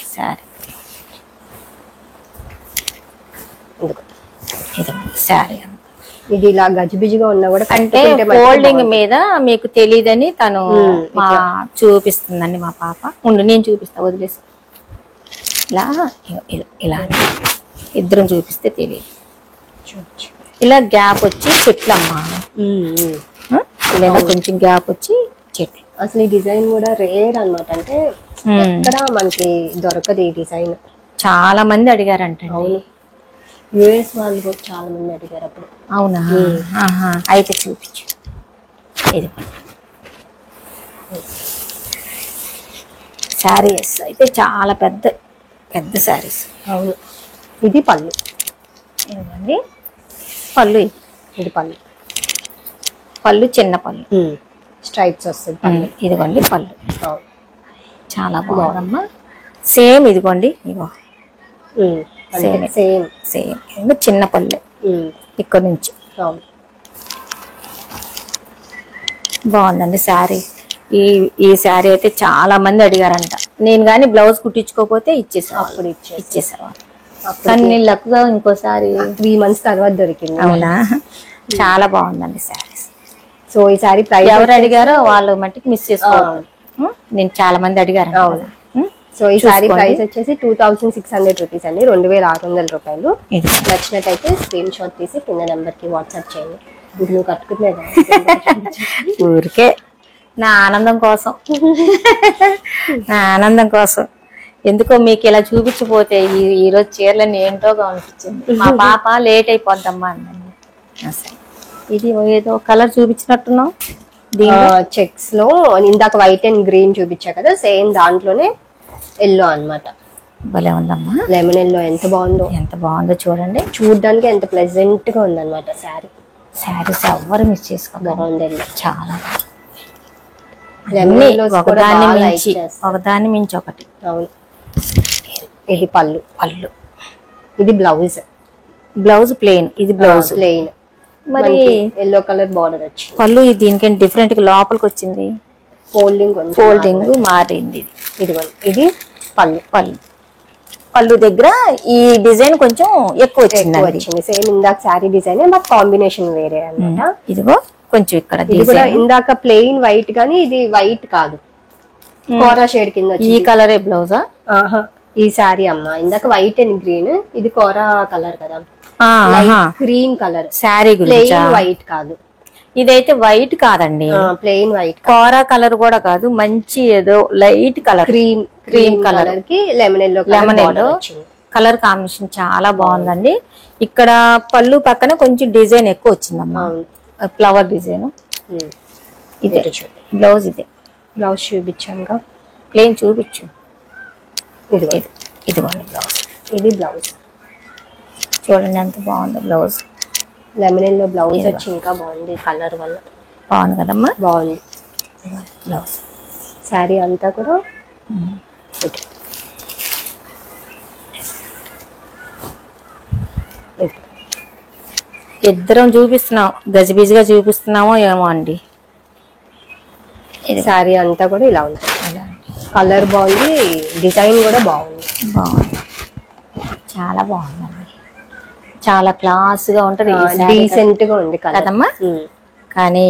[SPEAKER 2] శారీ
[SPEAKER 1] ఇది ఇలా గజిబిజిగా ఉన్నా కూడా
[SPEAKER 2] అంటే ఫోల్డింగ్ మీద మీకు తెలియదని తను చూపిస్తుందండి మా పాప. ఉండు నేను చూపిస్తా, వదిలేసి. ఇలా ఇలా ఇద్దరం చూపిస్తే తెలియదు. ఇలా గ్యాప్ వచ్చి చెట్లమ్మా, ఇలా కొంచెం గ్యాప్ వచ్చి చెట్లు.
[SPEAKER 1] అసలు ఈ డిజైన్ కూడా రేర్ అన్నమాట, అంటే ఎక్కడ మనకి దొరకదు ఈ డిజైన్.
[SPEAKER 2] చాలా మంది అడిగారంట.
[SPEAKER 1] యుఎస్ వాళ్ళు కూడా చాలా మంది అడిగారు అప్పుడు.
[SPEAKER 2] అవునా? అయితే చూపించు. ఇది శారీస్ అయితే చాలా పెద్ద పెద్ద శారీస్.
[SPEAKER 1] అవును, ఇది పళ్ళు.
[SPEAKER 2] ఇదిగోండి పళ్ళు,
[SPEAKER 1] ఇది పళ్ళు.
[SPEAKER 2] పళ్ళు చిన్న పళ్ళు,
[SPEAKER 1] స్ట్రైప్స్ వస్తుంది.
[SPEAKER 2] ఇదిగోండి పళ్ళు. చాలా బాగుందమ్మా. సేమ్ ఇదిగోండి, ఇగో
[SPEAKER 1] సేమ్ సేమ్
[SPEAKER 2] సేమ్ చిన్న పల్లె ఇక్కడ నుంచి. బాగుందండి శారీ. ఈ శారీ అయితే చాలా మంది అడిగారంట. నేను కానీ బ్లౌజ్ కుట్టించుకోకపోతే ఇచ్చేసాను, అప్పుడు ఇచ్చేసాను. కానీ నేను లక్గా ఇంకోసారి
[SPEAKER 1] 3 months తర్వాత దొరికింది.
[SPEAKER 2] అవునా, చాలా బాగుందండి శారీస్.
[SPEAKER 1] సో ఈ శారీ ప్రైస్
[SPEAKER 2] ఎవరు అడిగారో వాళ్ళు మట్టికి మిస్ చేసుకోవాలి. నేను చాలా మంది అడిగారు.
[SPEAKER 1] సో ఈ శారీ ప్రైస్ వచ్చేసి 2600 రూపీస్ అండి, 2600 రూపాయలు. నచ్చినట్టయితే స్క్రీన్ షాట్ తీసి కింద నెంబర్ కి వాట్సాప్ చేయండి. నువ్వు కట్టుకునేదా?
[SPEAKER 2] ఊరికే నా ఆనందం కోసం, నా ఆనందం కోసం. ఎందుకో మీకు ఇలా చూపించిపోతే ఈరోజు చీరలని ఏంటోగా అనిపించింది. మా పాప లేట్ అయిపోద్దమ్మా అందండి. ఇది ఏదో కలర్ చూపించినట్టున్నావు,
[SPEAKER 1] చెక్స్ లో ఇందాక వైట్ అండ్ గ్రీన్ చూపించా కదా, సేమ్ దాంట్లోనే ఎల్లో అన్నమాట.
[SPEAKER 2] భలే ఉందమ్మా,
[SPEAKER 1] లెమన్ ఎల్లో ఎంత బాగుందో,
[SPEAKER 2] ఎంత బాగుందో చూడండి.
[SPEAKER 1] చూడడానికి ఎంత ప్లెజెంట్ గా ఉందన్నమాట శారీ.
[SPEAKER 2] శారీస్ ఎవ్వరు మిస్ చేసుకో,
[SPEAKER 1] బాగుంది చాలా.
[SPEAKER 2] ఒకదాన్ని మించి ఒకటి.
[SPEAKER 1] అవును. ఇది పళ్ళు, ఇది
[SPEAKER 2] బ్లౌజ్ ప్లెయిన్, ఇది బ్లౌజ్
[SPEAKER 1] ప్లెయిన్. మరి ఎల్లో కలర్ బార్డర్ వచ్చింది.
[SPEAKER 2] పళ్ళు దీనికంటే డిఫరెంట్ గా లోపలికి వచ్చింది, ఫోల్డింగ్ మారింది.
[SPEAKER 1] ఇది
[SPEAKER 2] పళ్ళు దగ్గర ఈ డిజైన్ కొంచెం ఎక్కువ వచ్చింది.
[SPEAKER 1] సేమ్ ఇందాక శారీ డిజైన్ బట్ కాంబినేషన్ వేరే అన్నమాట.
[SPEAKER 2] ఇదిగో కొంచెం ఇక్కడ
[SPEAKER 1] ఇందాక ప్లెయిన్ వైట్ గానీ ఇది వైట్ కాదు, కోరా షేడ్ కింద.
[SPEAKER 2] ఈ కలరే బ్లౌజా?
[SPEAKER 1] ఈ శారీ అమ్మ ఇందాక వైట్ అండ్ గ్రీన్, ఇది కోరా కలర్ కదా, క్రీమ్ కలర్
[SPEAKER 2] శారీ.
[SPEAKER 1] వైట్ కాదు,
[SPEAKER 2] ఇదైతే వైట్ కాదండి,
[SPEAKER 1] ప్లెయిన్ వైట్.
[SPEAKER 2] కోరా కలర్ కూడా కాదు, మంచి ఏదో లైట్ కలర్, క్రీమ్ కలర్
[SPEAKER 1] కి లెమన్ ఎల్లో
[SPEAKER 2] కలర్ కాంబినేషన్ చాలా బాగుందండి. ఇక్కడ పళ్ళు పక్కన కొంచెం డిజైన్ ఎక్కువ వచ్చిందమ్మా, ఫ్లవర్ డిజైన్. ఇదే బ్లౌజ్, ఇదే
[SPEAKER 1] బ్లౌజ్ చూపించాను,
[SPEAKER 2] ప్లెయిన్ చూపించు. ఇది
[SPEAKER 1] బ్లౌజ్, ఇది బ్లౌజ్
[SPEAKER 2] చూడండి ఎంత బాగుంది బ్లౌజ్.
[SPEAKER 1] లెమన్ ఎల్లో బ్లౌజ్ వచ్చి ఇంకా బాగుంది, కలర్ వల్ల
[SPEAKER 2] బాగుంది కదమ్మా,
[SPEAKER 1] బాగుంది
[SPEAKER 2] బ్లౌజ్.
[SPEAKER 1] శారీ అంతా కూడా
[SPEAKER 2] ఇద్దరం చూపిస్తున్నాం, గజిబిజిగా చూపిస్తున్నామో ఏమో అండి.
[SPEAKER 1] శారీ అంతా కూడా ఇలా ఉంది, కలర్ బాగుంది, డిజైన్ కూడా బాగుంది,
[SPEAKER 2] చాలా బాగుందండి. చాలా క్లాస్ గా ఉంటది,
[SPEAKER 1] డీసెంట్ గా ఉంది
[SPEAKER 2] కదమ్మా. కానీ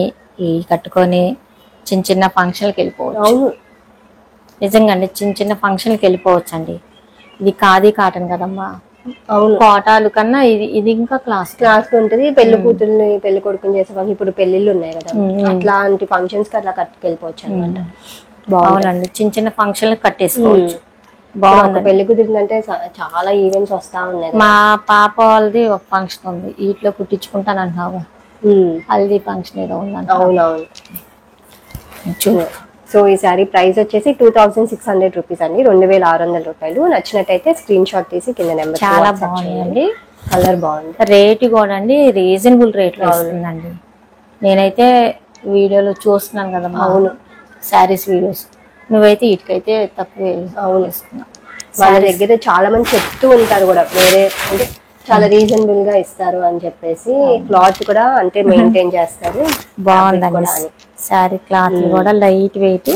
[SPEAKER 2] ఈ కట్టుకొని చిన్న చిన్న ఫంక్షన్కి వెళ్ళిపోవచ్చు. నిజంగా అండి, చిన్న చిన్న ఫంక్షన్కి వెళ్ళిపోవచ్చు అండి. ఇది ఖాదీ కాటన్ కదమ్మా.
[SPEAKER 1] అవును,
[SPEAKER 2] కోటాలు కన్నా ఇది ఇంకా క్లాస్
[SPEAKER 1] ఉంటది. పెళ్లి కూతుర్ని పెళ్లి కొడుకుని చేసే ఇప్పుడు పెళ్లిళ్ళు ఉన్నాయి కదా, అట్లాంటి ఫంక్షన్స్ కి అట్లా కట్టుకెళ్ళిపోవచ్చు అనమాట.
[SPEAKER 2] బాగుందండి, చిన్న చిన్న ఫంక్షన్ కట్టేసుకోవచ్చు. బాగుంది.
[SPEAKER 1] పెళ్లి కుదిరిందంటే చాలా ఈవెంట్స్ వస్తా ఉన్నాయి.
[SPEAKER 2] మా పాప వాళ్ళది ఒక ఫంక్షన్ ఉంది, వీటిలో కుట్టించుకుంటాను అంటున్నావు. హల్దీ ఫంక్షన్ ఏదో ఉందంట.
[SPEAKER 1] అవునవును. సో ఈ సారీ ప్రైస్ వచ్చేసి 2600 రూపీస్ అండి, 2600 రూపాయలు. నచ్చినట్టయితే స్క్రీన్ షాట్ తీసి కింద నెంబర్.
[SPEAKER 2] చాలా బాగుందండి,
[SPEAKER 1] కలర్ బాగుంది,
[SPEAKER 2] రేట్ కూడా అండి రీజనబుల్ రేట్ లో వస్తుందండి. నేనైతే వీడియోలో చూస్తున్నాను కదమ్మా.
[SPEAKER 1] అవును,
[SPEAKER 2] శారీస్ వీడియోస్. నువ్వైతే వీటికైతే తక్కువ.
[SPEAKER 1] అవును, వాళ్ళ దగ్గర చాలా మంది చెప్తూ ఉంటారు కూడా, వేరే అంటే చాలా రీజనబుల్ గా ఇస్తారు అని చెప్పేసి. క్లాత్ కూడా అంటే మెయింటైన్ చేస్తారు.
[SPEAKER 2] బాగుందండి శారీ, క్లాత్ కూడా లైట్ వెయిట్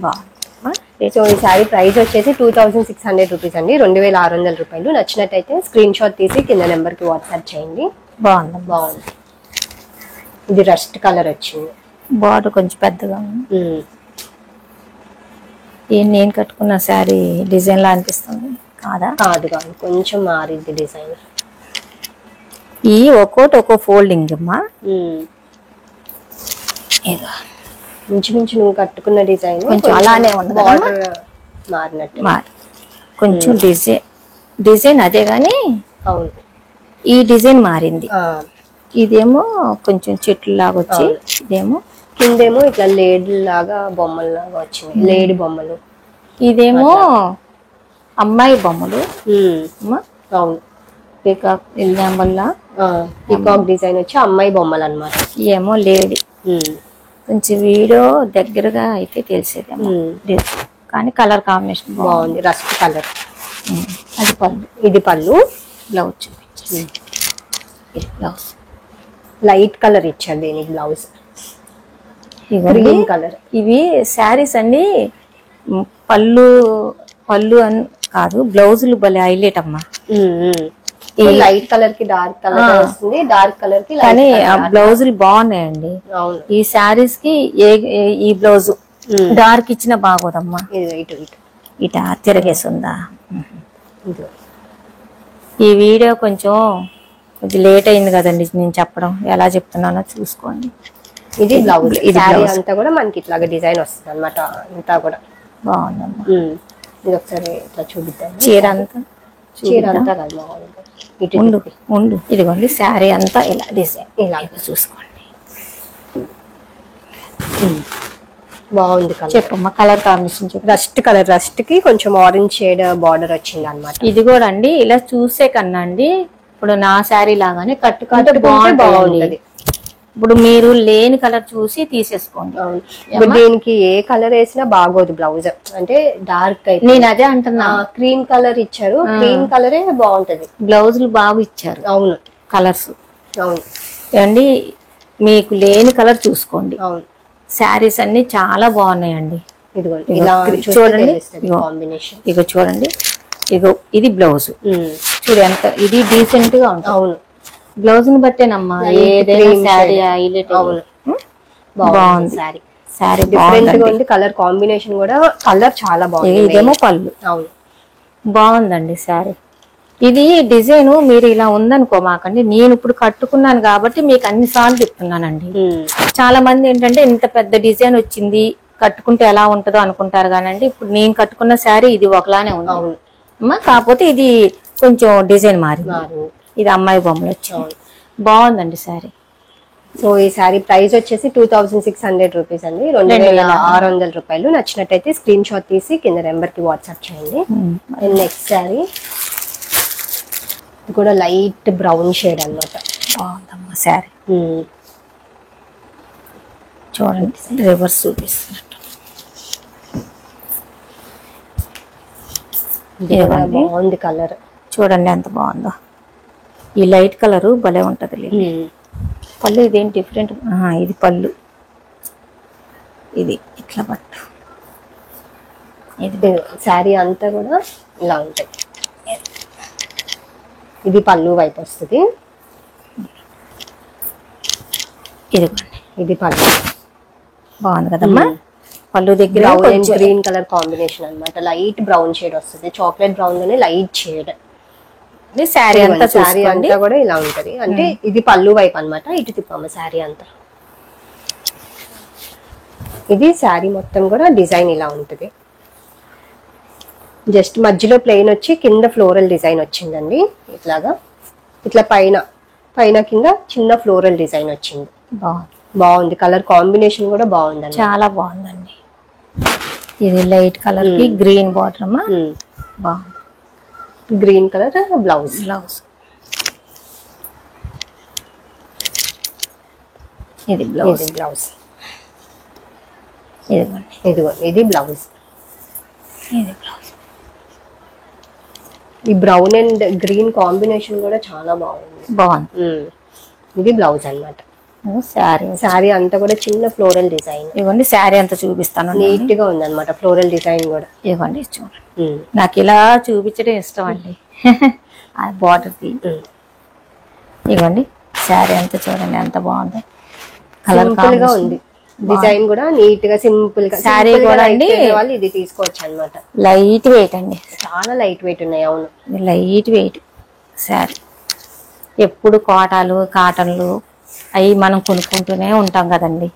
[SPEAKER 1] బాగుంది. సో ఈ శారీ ప్రైస్ వచ్చేసి 2600 రూపీస్ అండి, 2600 రూపాయలు. నచ్చినట్టయితే స్క్రీన్ షాట్ తీసి కింద నెంబర్ కి వాట్సాప్ చేయండి. బాగుంది. ఇది రస్ట్ కలర్ వచ్చింది,
[SPEAKER 2] బార్డర్ కొంచెం పెద్దగా ఉంది. నేను కట్టుకున్న శారీ డిజైన్ లా అనిపిస్తుంది కాదా?
[SPEAKER 1] కాదు, కొంచెం మారింది డిజైన్.
[SPEAKER 2] ఈ ఒక్కోటి ఒక్కో ఫోల్డింగ్ అమ్మా.
[SPEAKER 1] మించుమించు నువ్వు కట్టుకున్న డిజైన్
[SPEAKER 2] కొంచెం అలానే ఉంది,
[SPEAKER 1] మారినట్టు.
[SPEAKER 2] కొంచెం డిజైన్ అదే గాని
[SPEAKER 1] అవును,
[SPEAKER 2] ఈ డిజైన్ మారింది. ఇదేమో కొంచెం చెట్లు లాగా వచ్చి, ఇదేమో
[SPEAKER 1] కిందేమో ఇట్లా లేడీ లాగా బొమ్మల లాగా వచ్చింది, లేడీ బొమ్మలు.
[SPEAKER 2] ఇదేమో అమ్మాయి బొమ్మలు.
[SPEAKER 1] అవును,
[SPEAKER 2] పీకాక్ ఎల్లాంబల్లా
[SPEAKER 1] పీకాక్ డిజైన్ వచ్చి అమ్మాయి బొమ్మలు అన్నమాట.
[SPEAKER 2] ఏమో లేడీ. కొంచెం వీడియో దగ్గరగా అయితే తెలిసేదేమో, కానీ కలర్ కాంబినేషన్
[SPEAKER 1] బాగుంది, రస్ట్ కలర్.
[SPEAKER 2] అది పళ్ళు,
[SPEAKER 1] ఇది పళ్ళు.
[SPEAKER 2] బ్లౌజ్ చూపించేసి ఇది బ్లౌజ్.
[SPEAKER 1] లైట్ కలర్ ఇచ్చారు దీనికి బ్లౌజ్,
[SPEAKER 2] ఇవన్నీ
[SPEAKER 1] గ్రీన్ కలర్.
[SPEAKER 2] ఇవి శారీస్ అన్ని పళ్ళు పళ్ళు అని కాదు, బ్లౌజులు భలే హైలైట్ అమ్మా.
[SPEAKER 1] ఈ లైట్ కలర్ కి డార్క్ కలర్ వస్తుంది, డార్క్ కలర్ కి
[SPEAKER 2] కానీ ఆ బ్లౌజులు బాగున్నాయండి.
[SPEAKER 1] అవును,
[SPEAKER 2] ఈ శారీస్ కి ఈ బ్లౌజ్ డార్క్ ఇచ్చిన బాగోదమ్మా.
[SPEAKER 1] ఇటు ఇటు
[SPEAKER 2] ఇట తిరగేసి ఉందా.
[SPEAKER 1] ఇటు.
[SPEAKER 2] ఈ వీడియో కొంచెం లేట్ అయింది కదండి నేను చెప్పడం, ఎలా చెప్తున్నానో చూసుకోండి.
[SPEAKER 1] ఇది బ్లౌజ్. ఇది అంతా కూడా మనకి ఇట్లాగా డిజైన్ వస్తుంది అనమాట, అంతా కూడా
[SPEAKER 2] బాగుందమ్మా.
[SPEAKER 1] ఇది ఒకసారి ఇట్లా చూపిద్దాం.
[SPEAKER 2] చీర అంతా
[SPEAKER 1] కాదు, ఇటు
[SPEAKER 2] ఉండు ఉండు. ఇదిగోండి శారీ అంతా ఇలా డిజైన్ ఇలా చూసుకోండి.
[SPEAKER 1] బాగుంది కలర్.
[SPEAKER 2] చెప్పమ్మా కలర్ కాంబినేషన్ చెప్పు.
[SPEAKER 1] రస్ట్ కలర్, రస్ట్ కి కొంచెం ఆరెంజ్ షేడ్ బార్డర్ వచ్చింది అనమాట.
[SPEAKER 2] ఇది కూడా అండి ఇలా చూసే కన్నా అండి ఇప్పుడు నా శారీ లాగానే కట్టుకుంటే
[SPEAKER 1] బాగుంటది.
[SPEAKER 2] ఇప్పుడు మీరు లేని కలర్ చూసి తీసేసుకోండి.
[SPEAKER 1] దీనికి ఏ కలర్ వేసినా బాగోదు బ్లౌజ్, అంటే డార్క్ అయితే.
[SPEAKER 2] నేను అదే అంటున్నా,
[SPEAKER 1] క్రీమ్ కలర్ ఇచ్చారు, క్రీమ్ కలరే బాగుంటది.
[SPEAKER 2] బ్లౌజులు బాగా ఇచ్చారు.
[SPEAKER 1] అవును,
[SPEAKER 2] కలర్స్.
[SPEAKER 1] అవును
[SPEAKER 2] అండి మీకు లేని కలర్ చూసుకోండి.
[SPEAKER 1] అవును,
[SPEAKER 2] శారీస్ అన్ని చాలా బాగున్నాయండి.
[SPEAKER 1] ఇదిగోండి ఇలా
[SPEAKER 2] చూడండి,
[SPEAKER 1] కాంబినేషన్.
[SPEAKER 2] ఇగో చూడండి, ఇగో ఇది బ్లౌజ్. చూడు ఎంత ఇది డీసెంట్ గా ఉంటుంది.
[SPEAKER 1] అవును,
[SPEAKER 2] బ్లౌజ్ ని బట్టేనమ్మా ఏదైనా శారీ హైలైట్. బాగుంది శారీ. శారీ
[SPEAKER 1] డిఫరెంట్ గా ఉంది, కలర్ కాంబినేషన్ కూడా కలర్ చాలా బాగుంది.
[SPEAKER 2] ఇదేమో పళ్ళు.
[SPEAKER 1] అవును,
[SPEAKER 2] బాగుందండి శారీ. ఇది డిజైన్ మీరు ఇలా ఉందనుకో మాకండి, నేను ఇప్పుడు కట్టుకున్నాను కాబట్టి మీకు అన్ని సార్లు చెప్తున్నానండి. చాలా మంది ఏంటంటే ఇంత పెద్ద డిజైన్ వచ్చింది కట్టుకుంటే ఎలా ఉంటుందో అనుకుంటారు కానండి, ఇప్పుడు నేను కట్టుకున్న శారీ ఇది ఒకలానే ఉంది అమ్మా, కాకపోతే ఇది కొంచెం డిజైన్ మారింది. ఇది అమ్మాయి బొమ్మలు వచ్చింది. బాగుందండి శారీ.
[SPEAKER 1] సో ఈ శారీ ప్రైస్ వచ్చేసి 2600 రూపీస్ అండి, 2600 రూపాయలు. నచ్చినట్టయితే స్క్రీన్ షాట్ తీసి కింద నెంబర్ కి వాట్సాప్ చేయండి. నెక్స్ట్ శారీ కూడా లైట్ బ్రౌన్ షేడ్ అన్నమాట.
[SPEAKER 2] బాగుందమ్మా శారీ. చూడండి రివర్స్ చూపిస్తున్నట్టు.
[SPEAKER 1] బాగుంది కలర్,
[SPEAKER 2] చూడండి ఎంత బాగుందో. ఈ లైట్ కలర్ భలే ఉంటది. పళ్ళు ఇదేం డిఫరెంట్. ఇది పళ్ళు, ఇది ఇట్లా పట్టు.
[SPEAKER 1] ఇది శారీ అంతా కూడా ఇలా ఉంటాయి. ఇది పళ్ళు వైపు వస్తుంది. ఇది పళ్ళు.
[SPEAKER 2] బాగుంది కదమ్మా. పళ్ళు దగ్గర
[SPEAKER 1] గ్రీన్ కలర్ కాంబినేషన్ అన్నమాట, లైట్ బ్రౌన్ షేడ్ వస్తుంది. చాక్లెట్ బ్రౌన్ లోనే లైట్ షేడ్.
[SPEAKER 2] శారీ అంతా
[SPEAKER 1] శారీ అంతా కూడా ఇలా ఉంటది. అంటే ఇది పళ్ళు వైపు అన్నమాట. ఇటు తిప్పమ్మ శారీ అంతా. ఇది శారీ మొత్తం కూడా డిజైన్ ఇలా ఉంటది. జస్ట్ మధ్యలో ప్లెయిన్ వచ్చి కింద ఫ్లోరల్ డిజైన్ వచ్చిందండి. ఇట్లాగా ఇట్లా పైన కింద చిన్న ఫ్లోరల్ డిజైన్ వచ్చింది. బాగుంది కలర్ కాంబినేషన్ కూడా బాగుందండి,
[SPEAKER 2] చాలా బాగుందండి. ఇది లైట్ కలర్ కి గ్రీన్ బార్డర్ అమ్మా. బాగుంది.
[SPEAKER 1] Green colour blouse.
[SPEAKER 2] ఇది బ్లౌజ్.
[SPEAKER 1] ఇది బ్లౌజ్.
[SPEAKER 2] ఇది బ్లౌజ్.
[SPEAKER 1] ఈ బ్రౌన్ అండ్ గ్రీన్ కాంబినేషన్ కూడా చాలా బాగుంది. ఇది బ్లౌజ్ అన్నమాట. శారీ అంతా కూడా చిన్న ఫ్లోరల్ డిజైన్.
[SPEAKER 2] ఇవ్వండి శారీ అంతా చూపిస్తాను.
[SPEAKER 1] నీట్ గా ఉంది అనమాట ఫ్లోరల్ డిజైన్ కూడా.
[SPEAKER 2] ఇవ్వండి చూడండి. నాకు ఇలా చూపించడం ఇష్టం అండి. ఆ బార్డర్ కి. ఇవ్వండి శారీ అంతా చూడండి ఎంత బాగుంది.
[SPEAKER 1] కలర్ గా ఉంది. డిజైన్ కూడా నీట్ గా సింపుల్ గా.
[SPEAKER 2] శారీ కూడా అండి
[SPEAKER 1] వాళ్ళు ఇది తీసుకోవచ్చు అనమాట.
[SPEAKER 2] లైట్ వెయిట్ అండి,
[SPEAKER 1] చాలా లైట్ వెయిట్ ఉన్నాయి. అవును,
[SPEAKER 2] లైట్ వెయిట్ శారీ. ఎప్పుడు కోటాలు కాటన్లు అవి మనం కొనుక్కుంటూనే ఉంటాం కదండి.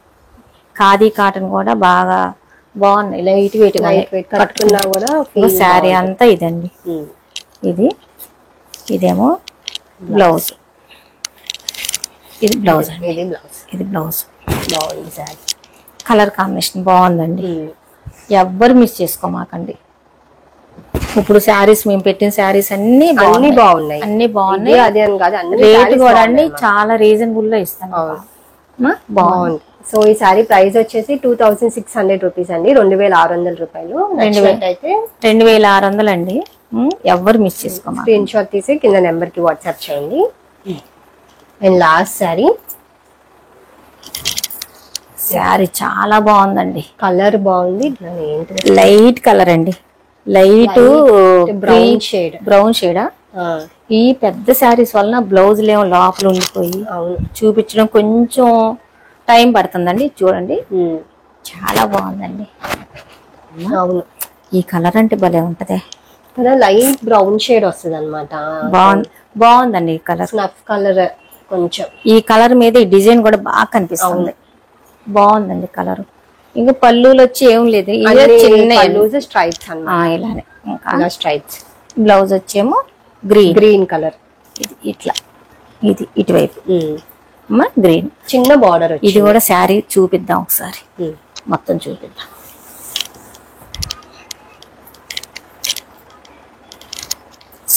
[SPEAKER 2] ఖాదీ కాటన్ కూడా బాగా బాగున్నాయి, లైట్ వెయిట్.
[SPEAKER 1] కట్టుకున్నా కూడా
[SPEAKER 2] శారీ అంతా ఇదండి. ఇదేమో బ్లౌజ్. ఇది బ్లౌజ్. ఇది బ్లౌజ్.
[SPEAKER 1] బాగుంది శారీ.
[SPEAKER 2] కలర్ కాంబినేషన్ బాగుందండి. ఎవ్వరు మిస్ చేసుకోమాకండి. ఇప్పుడు శారీస్ మేము పెట్టిన శారీస్ అన్ని
[SPEAKER 1] బాగున్నాయి.
[SPEAKER 2] అన్ని బాగున్నాయి.
[SPEAKER 1] అదే అని కాదు,
[SPEAKER 2] రేట్ కూడా అండి చాలా రీజనబుల్ లో ఇస్తాను.
[SPEAKER 1] బాగుంది సో ఈ సారీ ప్రైస్ వచ్చేసి 2600 రూపీస్ అండి, 2600 రూపాయలు. నచ్చినట్టయితే
[SPEAKER 2] 2600 అండి. ఎవరు మిస్ చేసుకోమా.
[SPEAKER 1] స్క్రీన్ షాట్ తీసి కింద నెంబర్ కి వాట్సాప్ చేయండి. అండ్ లాస్ట్
[SPEAKER 2] శారీ చాలా బాగుందండి.
[SPEAKER 1] కలర్ బాగుంది,
[SPEAKER 2] లైట్ కలర్ అండి, లైట్
[SPEAKER 1] బ్రౌన్ షేడ్.
[SPEAKER 2] బ్రౌన్ షేడా. ఈ పెద్ద శారీస్ వలన బ్లౌజులు ఏమో లోపల ఉండిపోయి చూపించడం కొంచెం టైం పడుతుందండి. చూడండి చాలా బాగుందండి.
[SPEAKER 1] అవును,
[SPEAKER 2] ఈ కలర్ అంటే భలే ఉంటది.
[SPEAKER 1] లైట్ బ్రౌన్ షేడ్ వస్తుంది అనమాట.
[SPEAKER 2] బాగుందండి ఈ కలర్.
[SPEAKER 1] స్నఫ్ కలర్ కొంచెం.
[SPEAKER 2] ఈ కలర్ మీద ఈ డిజైన్ కూడా బాగా కనిపిస్తుంది. బాగుందండి కలర్. ఇంకా పళ్ళులు వచ్చి ఏం లేదు, చిన్న
[SPEAKER 1] స్ట్రైప్స్
[SPEAKER 2] ఇలానే.
[SPEAKER 1] ఇంకా స్ట్రైప్స్.
[SPEAKER 2] బ్లౌజ్ వచ్చేమో గ్రీన్ కలర్. ఇట్లా ఇది ఇటువైపు గ్రీన్,
[SPEAKER 1] చిన్న బార్డర్.
[SPEAKER 2] ఇది కూడా శారీ చూపిద్దాం ఒకసారి, మొత్తం చూపిద్దాం.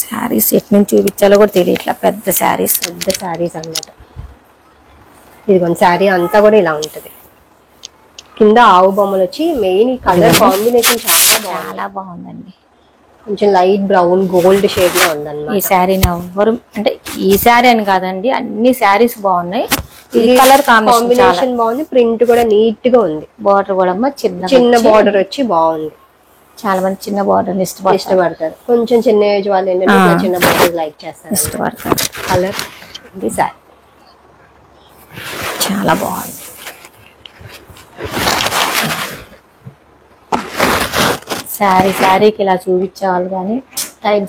[SPEAKER 2] శారీస్ ఎట్ నుంచి చూపించాలో కూడా తెలియట్లా. పెద్ద శారీస్
[SPEAKER 1] అన్నమాట. ఇది కొంచెం శారీ అంతా కూడా ఇలా ఉంటది. కింద ఆవు బొమ్మలు వచ్చి మెయిన్ కలర్ కాంబినేషన్
[SPEAKER 2] చాలా బాగుందండి.
[SPEAKER 1] కొంచెం లైట్ బ్రౌన్ గోల్డ్ షేడ్ లో ఉందన్నమాట.
[SPEAKER 2] ఈ శారీ ఎవ్వరు అంటే ఈ శారీ అని కాదండి, అన్ని శారీస్ బాగున్నాయి. ఈ కలర్ కాంబినేషన్
[SPEAKER 1] బాగుంది. ప్రింట్ కూడా నీట్ గా ఉంది.
[SPEAKER 2] బార్డర్ కూడా
[SPEAKER 1] చిన్న బార్డర్ వచ్చి బాగుంది.
[SPEAKER 2] చాలా మంది చిన్న బార్డర్
[SPEAKER 1] ఇష్టపడతారు. కొంచెం చిన్న ఏజ్ వాళ్ళు ఏంటంటే చిన్న బార్డర్ లైక్ చేస్తారు,
[SPEAKER 2] ఇష్టపడతారు.
[SPEAKER 1] కలర్ ఇది శారీ
[SPEAKER 2] చాలా బాగుంది. శారీకి ఇలా చూపించేవాళ్ళు కానీ టైం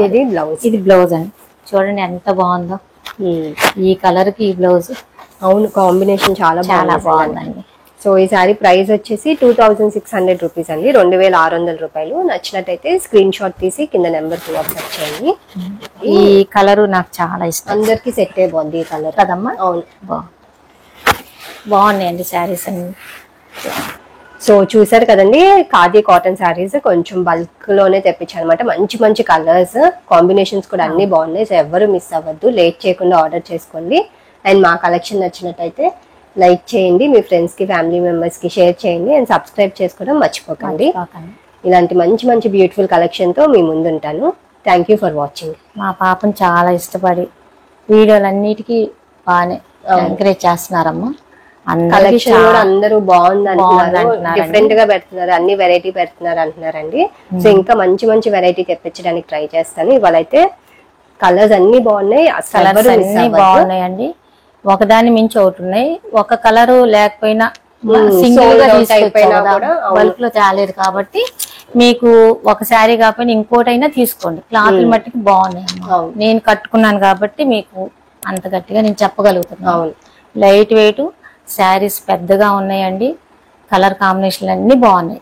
[SPEAKER 1] ఇది బ్లౌజ్.
[SPEAKER 2] ఇది బ్లౌజ్ అండి. చూడండి ఎంత బాగుందో ఈ కలర్ కి ఈ బ్లౌజ్.
[SPEAKER 1] అవును, కాంబినేషన్ చాలా బాగుందండి. సో ఈ సారీ ప్రైస్ వచ్చేసి 2600 రూపీస్ అండి, 2600 రూపాయలు. నచ్చినట్టయితే స్క్రీన్ షాట్ తీసి కింద నెంబర్ కి వాట్సాప్ చేయండి.
[SPEAKER 2] ఈ కలర్ నాకు చాలా ఇష్టం.
[SPEAKER 1] అందరికి సెట్ అయిపోద్ది ఈ కలర్
[SPEAKER 2] కదమ్మా.
[SPEAKER 1] అవును,
[SPEAKER 2] బాగున్నాయండి శారీస్ అన్ని.
[SPEAKER 1] సో చూసారు కదండి, ఖాదీ కాటన్ శారీస్ కొంచెం బల్క్ లోనే తెప్పించాను అనమాట. మంచి మంచి కలర్స్ కాంబినేషన్స్ కూడా అన్ని బాగున్నాయి. సో ఎవరు మిస్ అవ్వద్దు, లేట్ చేయకుండా ఆర్డర్ చేసుకోండి. అండ్ మా కలెక్షన్ నచ్చినట్టయితే లైక్ చేయండి, మీ ఫ్రెండ్స్ కి ఫ్యామిలీ మెంబర్స్ కి షేర్ చేయండి. అండ్ సబ్స్క్రైబ్ చేసుకోవడం మర్చిపోకండి. ఇలాంటి మంచి మంచి బ్యూటిఫుల్ కలెక్షన్ తో మీ ముందు ఉంటాను. Thank you for watching.
[SPEAKER 2] మా పాపను చాలా ఇష్టపడి వీడియోలన్నిటికీ బాగానే ఎంకరేజ్ చేస్తున్నారమ్మా.
[SPEAKER 1] కలెక్షన్ కూడా అందరూ బాగుంది అంటున్నారు, డిఫరెంట్ గా పెడుతున్నారు, అన్ని వెరైటీ పెడుతున్నారు అంటున్నారండి. సో ఇంకా మంచి మంచి వెరైటీ తెప్పించడానికి ట్రై చేస్తాను. ఇవాళైతే కలర్స్ అన్ని బాగున్నాయి,
[SPEAKER 2] అన్ని బాగున్నాయండి. ఒకదాని మించి ఒకటి ఉన్నాయి. ఒక కలరు లేకపోయినా సింగిల్ గా బల్క్ లో తేలేదు కాబట్టి మీకు ఒక శారీ కాకపోయినా ఇంకోటైనా తీసుకోండి. క్లాత్ మట్టికి బాగున్నాయి. నేను కట్టుకున్నాను కాబట్టి మీకు అంత గట్టిగా నేను చెప్పగలుగుతున్నాను. లైట్ వెయిట్ శారీస్ పెద్దగా ఉన్నాయండి. కలర్ కాంబినేషన్ అన్ని బాగున్నాయి.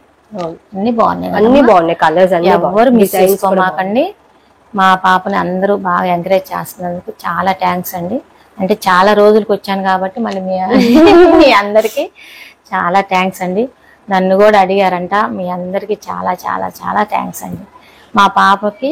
[SPEAKER 2] అన్ని బాగున్నాయి కలర్స్. ఎవరు మిస్ చేసుకోమాకండి. మా పాపని అందరూ బాగా ఎంకరేజ్ చేస్తున్నందుకు చాలా థ్యాంక్స్ అండి. అంటే చాలా రోజులకు వచ్చాను కాబట్టి మళ్ళీ మీ అందరికి చాలా థ్యాంక్స్ అండి. నన్ను కూడా అడిగారంట. మీ అందరికి చాలా చాలా చాలా థ్యాంక్స్ అండి. మా పాపకి